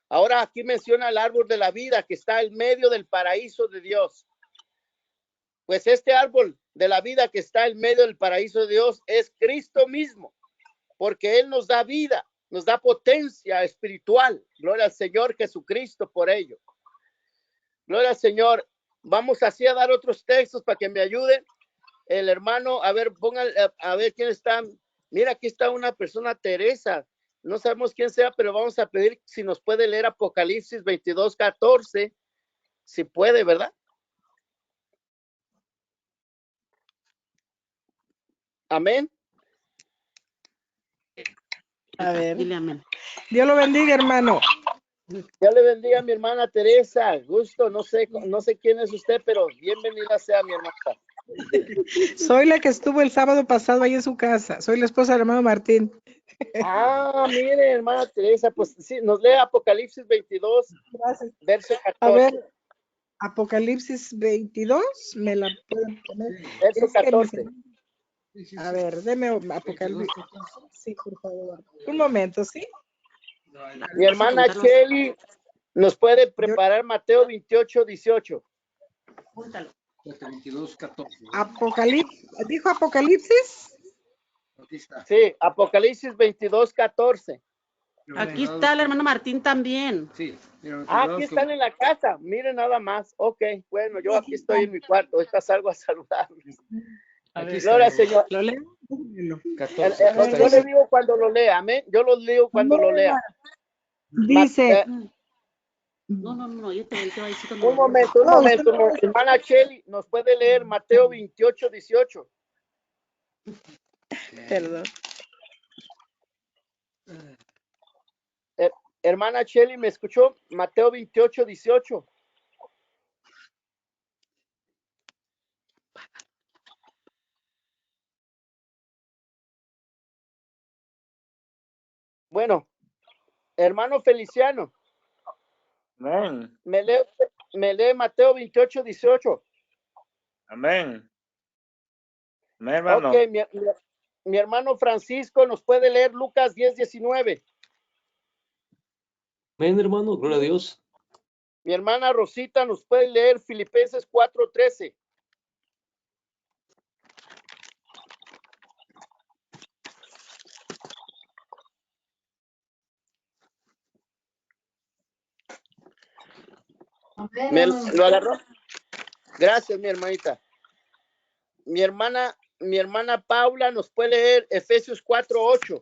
Ahora aquí menciona el árbol de la vida que está en medio del paraíso de Dios. Pues este árbol de la vida que está en medio del paraíso de Dios es Cristo mismo, porque Él nos da vida, nos da potencia espiritual. Gloria al Señor Jesucristo por ello. Gloria al Señor. Vamos así a dar otros textos para que me ayuden. El hermano, a ver, pongan, a ver quién está. Mira, aquí está una persona, Teresa. No sabemos quién sea, pero vamos a pedir si nos puede leer Apocalipsis 22:14. Si puede, ¿verdad? Amén. A ver. Dile amén. Dios lo bendiga, hermano. Dios le bendiga a mi hermana Teresa. Gusto, no sé quién es usted, pero bienvenida sea mi hermana. Soy la que estuvo el sábado pasado ahí en su casa. Soy la esposa del hermano Martín. Ah, mire, hermana Teresa, pues sí, nos lee Apocalipsis 22, Gracias. verso 14. A ver, Apocalipsis 22, me la pueden poner. Verso Es que 14. a ver, deme Apocalipsis. Sí, por favor. Un momento, ¿sí? Mi hermana Shelly nos puede preparar Mateo 28:18. Apúntalo. 22:14. Apocalipsis, ¿dijo Apocalipsis? Sí, Apocalipsis 22:14. Aquí está el hermano Martín también. Sí. Aquí están en la casa, miren nada más. Ok, bueno, yo aquí estoy en mi cuarto, ahorita salgo a saludarles. Gloria al Señor. ¿Lo leo? 14. Yo le digo cuando lo lea, amén. Yo lo digo cuando lo lea. Dice. No, yo te voy a decir Un momento. Hermana Shelly, ¿nos puede leer Mateo 28:18? Perdón. Hermana Shelly, ¿me escuchó? Mateo 28:18. Bueno, hermano Feliciano. Amén. Me lee Mateo 28:18. Amén. Amén, hermano. Ok, mi hermano Francisco nos puede leer Lucas 10:19. Amén, hermano, gloria a Dios. Mi hermana Rosita nos puede leer Filipenses 4:13. ¿Lo agarró? Gracias, mi hermanita. Mi hermana Paula nos puede leer Efesios 4:8.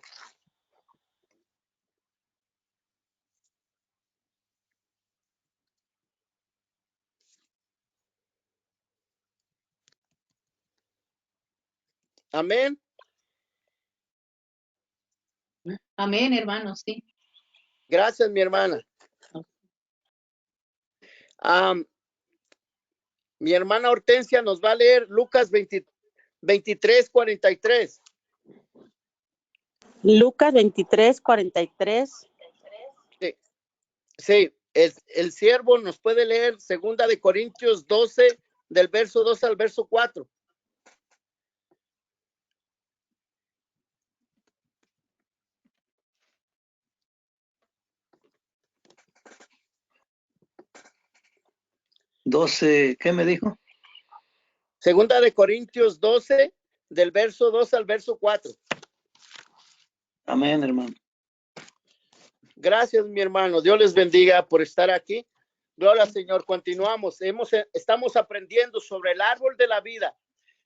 Amén. Amén, hermano, sí. Gracias, mi hermana. Mi hermana Hortensia nos va a leer Lucas 23:43. Lucas 23:43. Sí, el siervo nos puede leer 2 Corintios 12, del verso 2 al verso 4. ¿12 qué me dijo? 2 Corintios 12, del verso 2 al verso 4. Amén, hermano. Gracias, mi hermano. Dios les bendiga por estar aquí. Gloria al Señor. Continuamos. Estamos aprendiendo sobre el árbol de la vida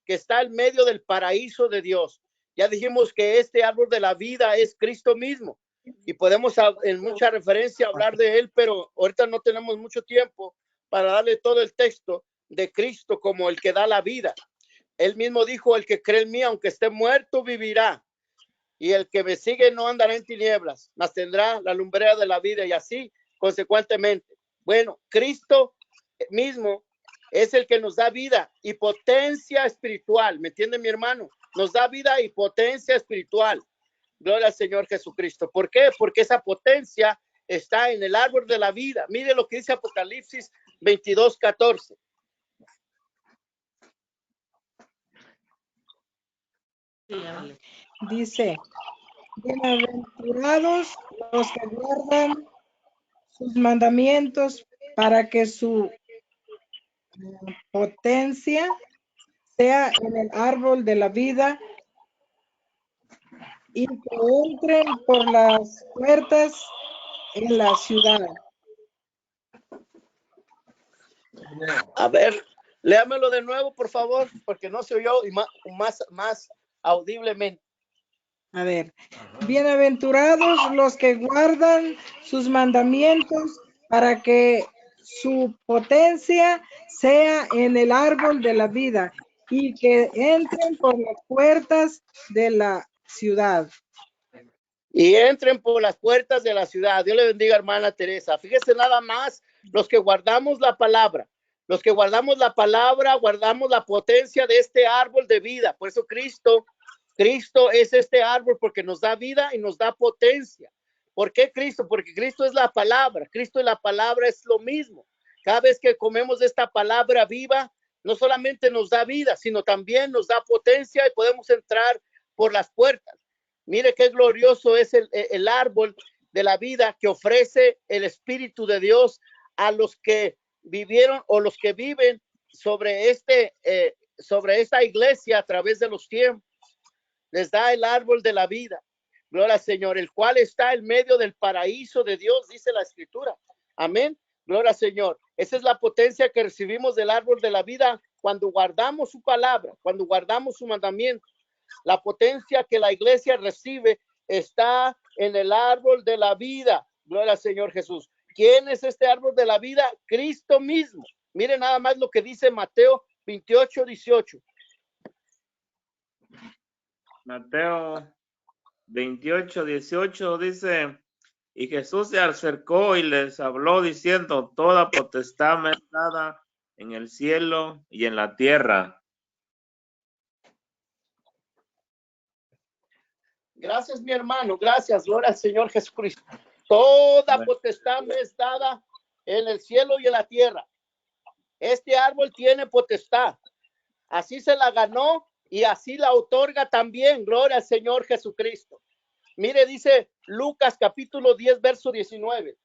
que está en medio del paraíso de Dios. Ya dijimos que este árbol de la vida es Cristo mismo y podemos en mucha referencia hablar de él, pero ahorita no tenemos mucho tiempo para darle todo el texto de Cristo como el que da la vida. Él mismo dijo, el que cree en mí, aunque esté muerto, vivirá. Y el que me sigue no andará en tinieblas, mas tendrá la lumbrera de la vida, y así consecuentemente. Bueno, Cristo mismo es el que nos da vida y potencia espiritual. ¿Me entiende, mi hermano? Nos da vida y potencia espiritual. Gloria al Señor Jesucristo. ¿Por qué? Porque esa potencia está en el árbol de la vida. Mire lo que dice Apocalipsis 22:14. Dice, bienaventurados los que guardan sus mandamientos para que su potencia sea en el árbol de la vida y que entren por las puertas en la ciudad. A ver, léamelo de nuevo, por favor, porque no se oyó y más audiblemente. A ver, bienaventurados los que guardan sus mandamientos para que su potencia sea en el árbol de la vida y que entren por las puertas de la ciudad. Y entren por las puertas de la ciudad. Dios le bendiga, hermana Teresa. Fíjese nada más, los que guardamos la palabra, guardamos la potencia de este árbol de vida. Por eso Cristo es este árbol porque nos da vida y nos da potencia. ¿Por qué Cristo? Porque Cristo es la palabra. Cristo y la palabra es lo mismo. Cada vez que comemos esta palabra viva, no solamente nos da vida, sino también nos da potencia y podemos entrar por las puertas. Mire qué glorioso es el árbol de la vida que ofrece el Espíritu de Dios a los que vivieron o los que viven sobre esta iglesia a través de los tiempos. Les da el árbol de la vida. Gloria al Señor, el cual está en medio del paraíso de Dios, dice la Escritura. Amén. Gloria al Señor. Esa es la potencia que recibimos del árbol de la vida cuando guardamos su palabra, cuando guardamos su mandamiento. La potencia que la iglesia recibe está en el árbol de la vida. Gloria al Señor Jesús. ¿Quién es este árbol de la vida? Cristo mismo. Miren nada más lo que dice Mateo 28:18. Mateo 28:18 dice, y Jesús se acercó y les habló diciendo, toda potestad me es dada en el cielo y en la tierra. Gracias, mi hermano. Gracias, gloria al Señor Jesucristo. Toda potestad me es dada en el cielo y en la tierra. Este árbol tiene potestad. Así se la ganó y así la otorga también. Gloria al Señor Jesucristo. Mire, dice Lucas capítulo 10, verso 19.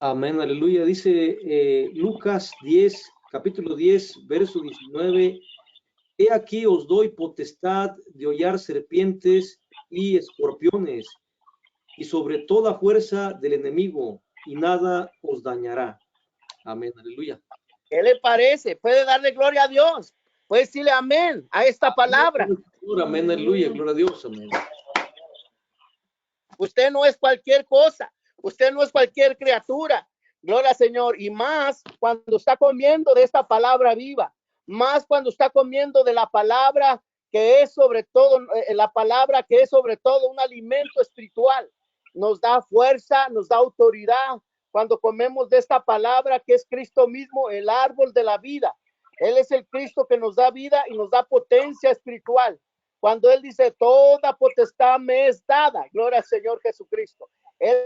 Amén, aleluya. Dice Lucas 10, capítulo 10, verso 19. He aquí os doy potestad de hollar serpientes y escorpiones, y sobre toda fuerza del enemigo, y nada os dañará. Amén, aleluya. ¿Qué le parece? Puede darle gloria a Dios. Puede decirle amén a esta palabra. Amén, aleluya, gloria a Dios, amén. Usted no es cualquier cosa. Usted no es cualquier criatura. Gloria al Señor. Y más cuando está comiendo de esta palabra viva. Más cuando está comiendo de la palabra que es sobre todo, un alimento espiritual. Nos da fuerza, nos da autoridad. Cuando comemos de esta palabra que es Cristo mismo, el árbol de la vida. Él es el Cristo que nos da vida y nos da potencia espiritual. Cuando Él dice, toda potestad me es dada, gloria al Señor Jesucristo. Él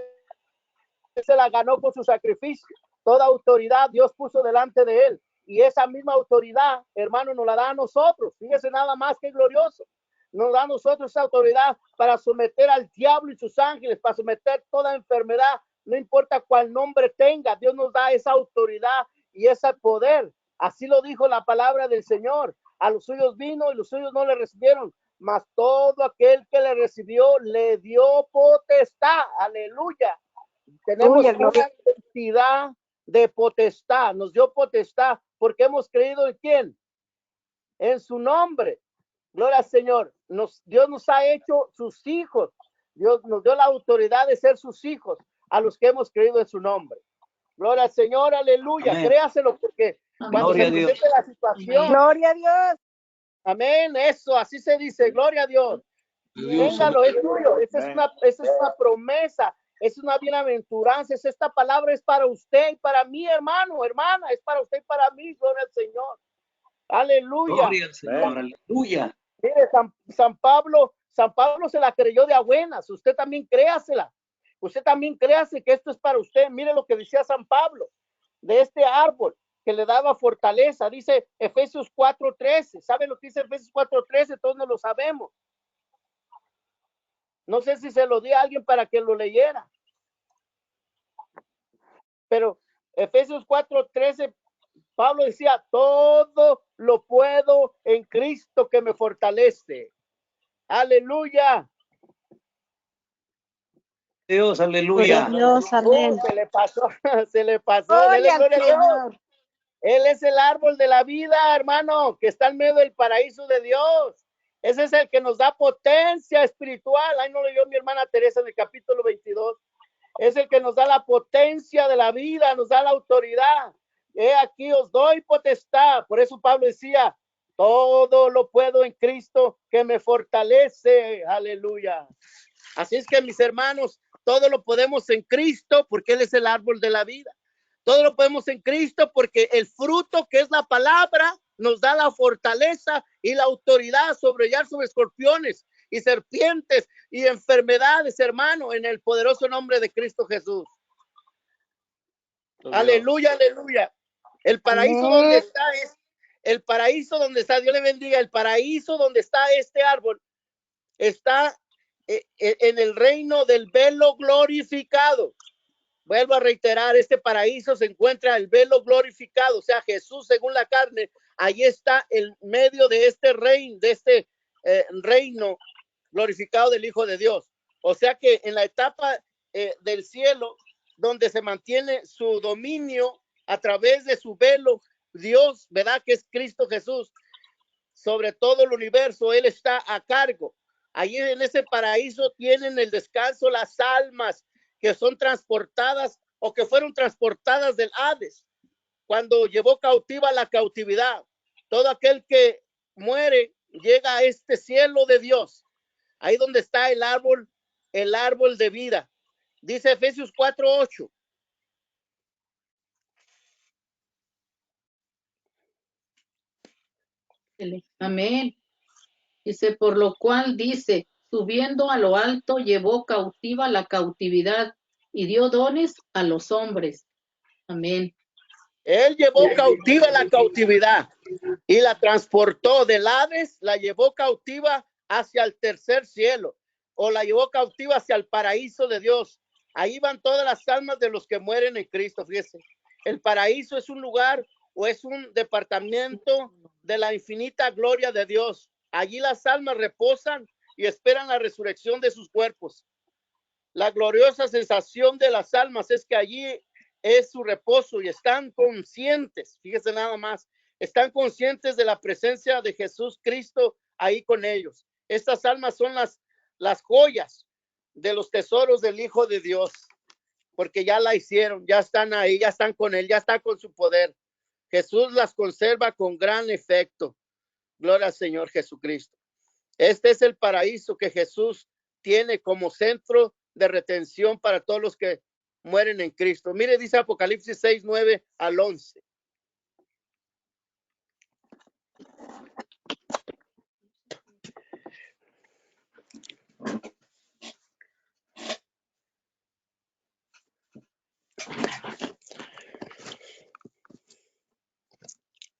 se la ganó con su sacrificio. Toda autoridad Dios puso delante de Él. Y esa misma autoridad, hermano, nos la da a nosotros. Fíjese nada más que glorioso. Nos da a nosotros esa autoridad para someter al diablo y sus ángeles, para someter toda enfermedad, no importa cuál nombre tenga. Dios nos da esa autoridad y ese poder. Así lo dijo la palabra del Señor. a los suyos vino y los suyos no le recibieron, mas todo aquel que le recibió le dio potestad. Aleluya. Tenemos una identidad de potestad, nos dio potestad porque hemos creído en quién, en su nombre. Gloria al Señor. Dios nos ha hecho sus hijos. Dios nos dio la autoridad de ser sus hijos a los que hemos creído en su nombre. Gloria al Señor, aleluya. Amén. Créaselo porque cuando Gloria se a Dios. presente la situación. Gloria a Dios. Amén, eso, así se dice, gloria a Dios. Téngalo, es tuyo. Esa es una promesa, es una bienaventuranza. Esta palabra es para usted y para mí, hermano, hermana, es para usted y para mí, gloria al Señor. Aleluya. Gloria al Señor, aleluya. Mire, San Pablo se la creyó de a buenas. Usted también créasela. Usted también créase que esto es para usted. Mire lo que decía San Pablo de este árbol que le daba fortaleza. Dice Efesios 4:13. ¿Sabe lo que dice Efesios 4:13? Todos no lo sabemos. No sé si se lo di a alguien para que lo leyera. Pero Efesios 4:13, Pablo decía, todo lo puedo en Cristo que me fortalece. Aleluya. Dios, aleluya. Dios, amén. Se le pasó, se le pasó. Gloria Dele al gloria a Dios. Señor. Él es el árbol de la vida, hermano, que está en medio del paraíso de Dios. Ese es el que nos da potencia espiritual. Ahí no leyó mi hermana Teresa en el capítulo 22. Es el que nos da la potencia de la vida, nos da la autoridad. He aquí os doy potestad. Por eso Pablo decía, todo lo puedo en Cristo que me fortalece. Aleluya. Así es que, mis hermanos, todo lo podemos en Cristo porque Él es el árbol de la vida. Todo lo podemos en Cristo porque el fruto que es la palabra nos da la fortaleza y la autoridad sobre escorpiones y serpientes y enfermedades, hermano, en el poderoso nombre de Cristo Jesús. Aleluya, aleluya. El paraíso donde está es el paraíso donde está, Dios le bendiga, el paraíso donde está este árbol está en el reino del velo glorificado. Vuelvo a reiterar, este paraíso se encuentra el velo glorificado, o sea, Jesús según la carne, ahí está en medio de este reino, reino glorificado del Hijo de Dios. O sea que en la etapa del cielo, donde se mantiene su dominio a través de su velo, Dios, ¿verdad? Que es Cristo Jesús, sobre todo el universo, Él está a cargo. Allí en ese paraíso tienen el descanso las almas que son transportadas o que fueron transportadas del Hades, cuando llevó cautiva la cautividad. Todo aquel que muere llega a este cielo de Dios, ahí donde está el árbol de vida. Dice Efesios 4:8. Amén. Dice, por lo cual dice, subiendo a lo alto, llevó cautiva la cautividad y dio dones a los hombres. Amén. Él llevó cautiva la cautividad y la transportó del Hades, la llevó cautiva hacia el tercer cielo, o la llevó cautiva hacia el paraíso de Dios. Ahí van todas las almas de los que mueren en Cristo. Fíjese, el paraíso es un lugar o es un departamento de la infinita gloria de Dios. Allí las almas reposan y esperan la resurrección de sus cuerpos. La gloriosa sensación de las almas es que allí es su reposo y están conscientes, fíjese nada más, están conscientes de la presencia de Jesús Cristo ahí con ellos. Estas almas son las joyas de los tesoros del Hijo de Dios, porque ya la hicieron, ya están ahí, ya están con Él, ya están con su poder. Jesús las conserva con gran efecto. Gloria al Señor Jesucristo. Este es el paraíso que Jesús tiene como centro de retención para todos los que mueren en Cristo. Mire, dice Apocalipsis 6:9 al 11.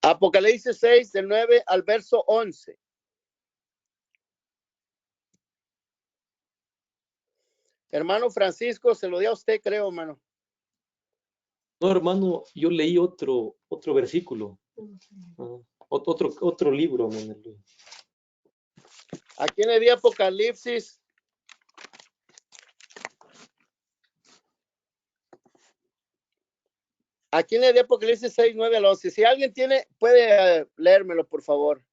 Apocalipsis 6, del 9 al verso 11. Hermano Francisco, se lo di a usted, creo, hermano. No, hermano, yo leí otro versículo. Otro libro, hermano. Aquí en el día Apocalipsis. Aquí en el día Apocalipsis 6, 9 al 11. Si alguien tiene, puede leérmelo, por favor.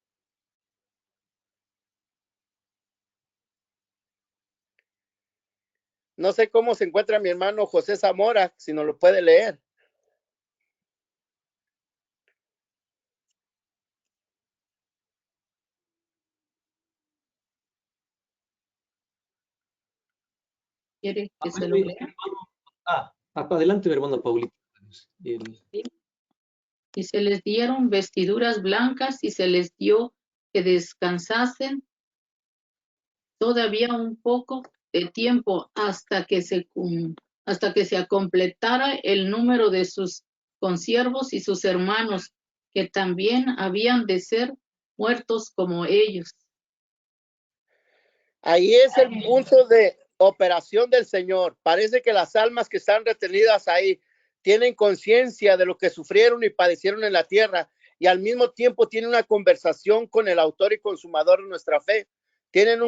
No sé cómo se encuentra mi hermano José Zamora, si no lo puede leer. ¿Quiere que se lo lea? Adelante, mi hermana Paulita. Sí. Y se les dieron vestiduras blancas y se les dio que descansasen todavía un poco de tiempo hasta que se completara el número de sus consiervos y sus hermanos, que también habían de ser muertos como ellos. Ahí es el punto de operación del Señor. Parece que las almas que están retenidas ahí tienen conciencia de lo que sufrieron y padecieron en la tierra, y al mismo tiempo tienen una conversación con el autor y consumador de nuestra fe. Tienen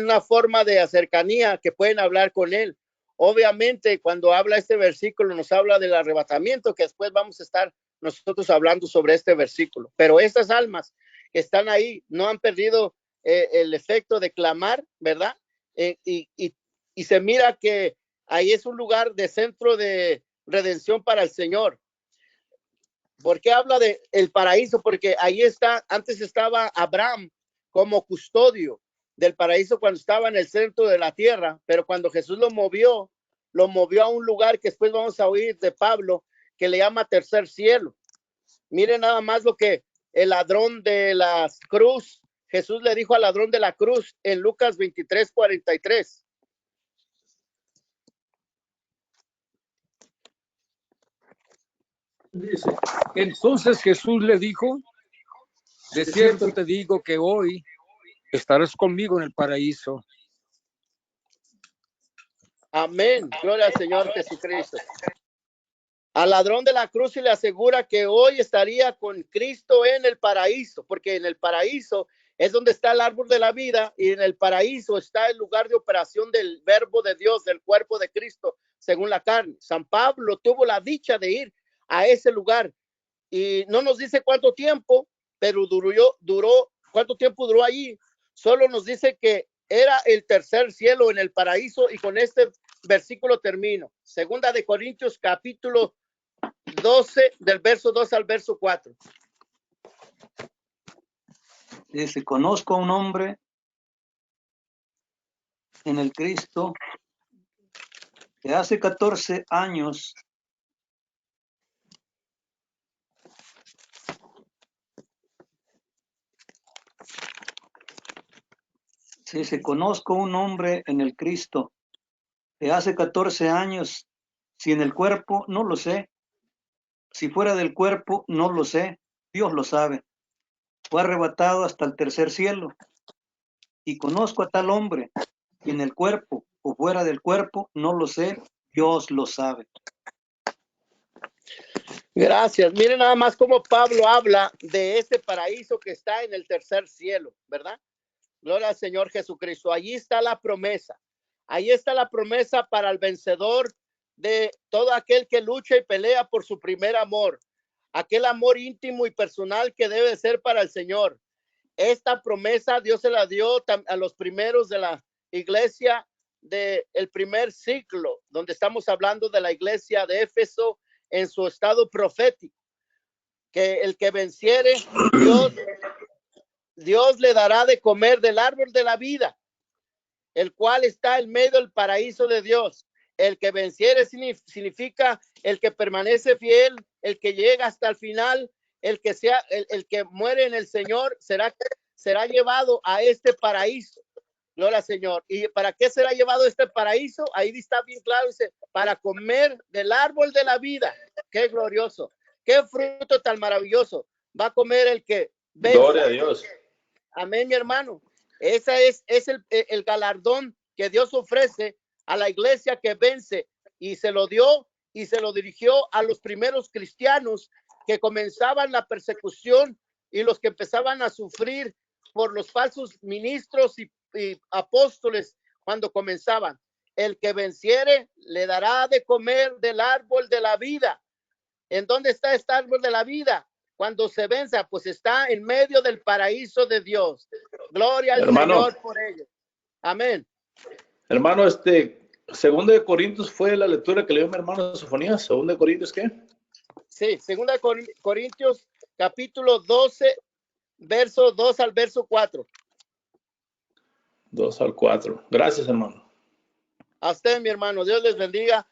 una forma de cercanía que pueden hablar con él. Obviamente, cuando habla este versículo, nos habla del arrebatamiento, que después vamos a estar nosotros hablando sobre este versículo. Pero estas almas que están ahí no han perdido el efecto de clamar, ¿verdad? Y se mira que ahí es un lugar de centro de redención para el Señor. ¿Por qué habla de el paraíso? Porque ahí está, antes estaba Abraham como custodio del paraíso cuando estaba en el centro de la tierra, pero cuando Jesús lo movió a un lugar que después vamos a oír de Pablo, que le llama tercer cielo. Miren nada más lo que el ladrón de la cruz, Jesús le dijo al ladrón de la cruz en Lucas 23:43. Dice, entonces Jesús le dijo, de cierto te digo que hoy estarás conmigo en el paraíso. Amén. Gloria al Señor Jesucristo. Al ladrón de la cruz y le asegura que hoy estaría con Cristo en el paraíso, porque en el paraíso es donde está el árbol de la vida, y en el paraíso está el lugar de operación del verbo de Dios, del cuerpo de Cristo, según la carne. San Pablo tuvo la dicha de ir a ese lugar, y no nos dice cuánto tiempo, pero cuánto tiempo duró allí. Solo nos dice que era el tercer cielo en el paraíso, y con este versículo termino. Segunda de Corintios, capítulo 12, del verso 2 al verso 4. Dice, conozco a un hombre en el Cristo que hace 14 años dice, conozco un hombre en el Cristo que hace 14 años, si en el cuerpo, no lo sé, si fuera del cuerpo, no lo sé, Dios lo sabe, fue arrebatado hasta el tercer cielo, y conozco a tal hombre, y en el cuerpo o fuera del cuerpo, no lo sé, Dios lo sabe. Gracias. Miren nada más cómo Pablo habla de este paraíso que está en el tercer cielo, ¿verdad? Gloria al Señor Jesucristo. Allí está la promesa. Ahí está la promesa para el vencedor de todo aquel que lucha y pelea por su primer amor. Aquel amor íntimo y personal que debe ser para el Señor. Esta promesa Dios se la dio a los primeros de la iglesia del primer ciclo, donde estamos hablando de la iglesia de Éfeso en su estado profético, que el que venciere, Dios le dará de comer del árbol de la vida, el cual está en medio del paraíso de Dios. El que venciere significa el que permanece fiel, el que llega hasta el final, el que muere en el Señor será llevado a este paraíso. Gloria al Señor. ¿Y para qué será llevado a este paraíso? Ahí está bien claro, dice, para comer del árbol de la vida. Qué glorioso, qué fruto tan maravilloso va a comer el que venza. Gloria a Dios. Amén, mi hermano. Ese es el galardón que Dios ofrece a la iglesia que vence, y se lo dio y se lo dirigió a los primeros cristianos que comenzaban la persecución y los que empezaban a sufrir por los falsos ministros y apóstoles cuando comenzaban. El que venciere le dará de comer del árbol de la vida. ¿En dónde está este árbol de la vida? Cuando se venza, pues está en medio del paraíso de Dios. Gloria al Señor por ello. Amén. Hermano, Segunda de Corintios fue la lectura que leyó mi hermano Sofonías. ¿Segunda de Corintios qué? Sí, Segunda de Corintios, capítulo 12, verso 2 al verso 4. 2 al 4. Gracias, hermano. A usted, mi hermano. Dios les bendiga.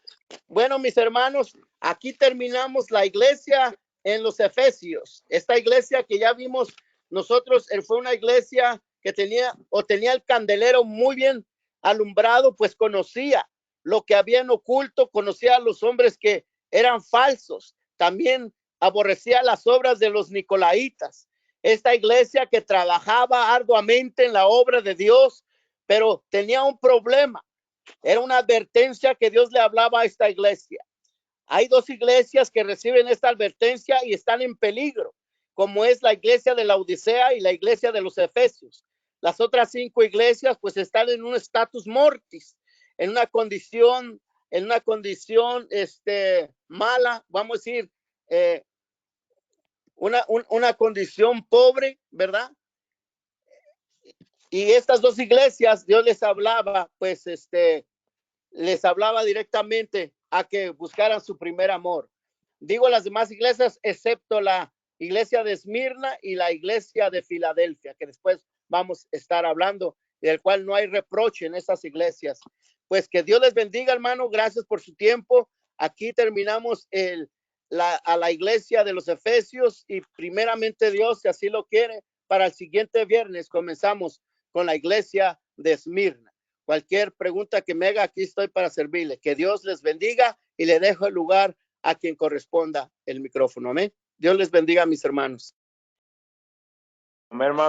Bueno, mis hermanos, aquí terminamos la iglesia en los Efesios. Esta iglesia que ya vimos nosotros, fue una iglesia que tenía el candelero muy bien alumbrado, pues conocía lo que había en oculto, conocía a los hombres que eran falsos, también aborrecía las obras de los nicolaitas. Esta iglesia que trabajaba arduamente en la obra de Dios, pero tenía un problema. Era una advertencia que Dios le hablaba a esta iglesia. Hay dos iglesias que reciben esta advertencia y están en peligro, como es la iglesia de la Odisea y la iglesia de los Efesios. Las otras 5 iglesias pues están en un status mortis, en una condición mala, vamos a decir, una condición pobre, ¿verdad? Y estas dos iglesias, Dios les hablaba, pues les hablaba directamente a que buscaran su primer amor. Digo las demás iglesias, excepto la iglesia de Esmirna y la iglesia de Filadelfia, que después vamos a estar hablando, del cual no hay reproche en esas iglesias. Pues que Dios les bendiga, hermano. Gracias por su tiempo. Aquí terminamos a la iglesia de los Efesios y primeramente Dios, si así lo quiere, para el siguiente viernes comenzamos con la iglesia de Esmirna. Cualquier pregunta que me haga, aquí estoy para servirle. Que Dios les bendiga y le dejo el lugar a quien corresponda el micrófono. Amén. Dios les bendiga, mis hermanos. Amén, hermano.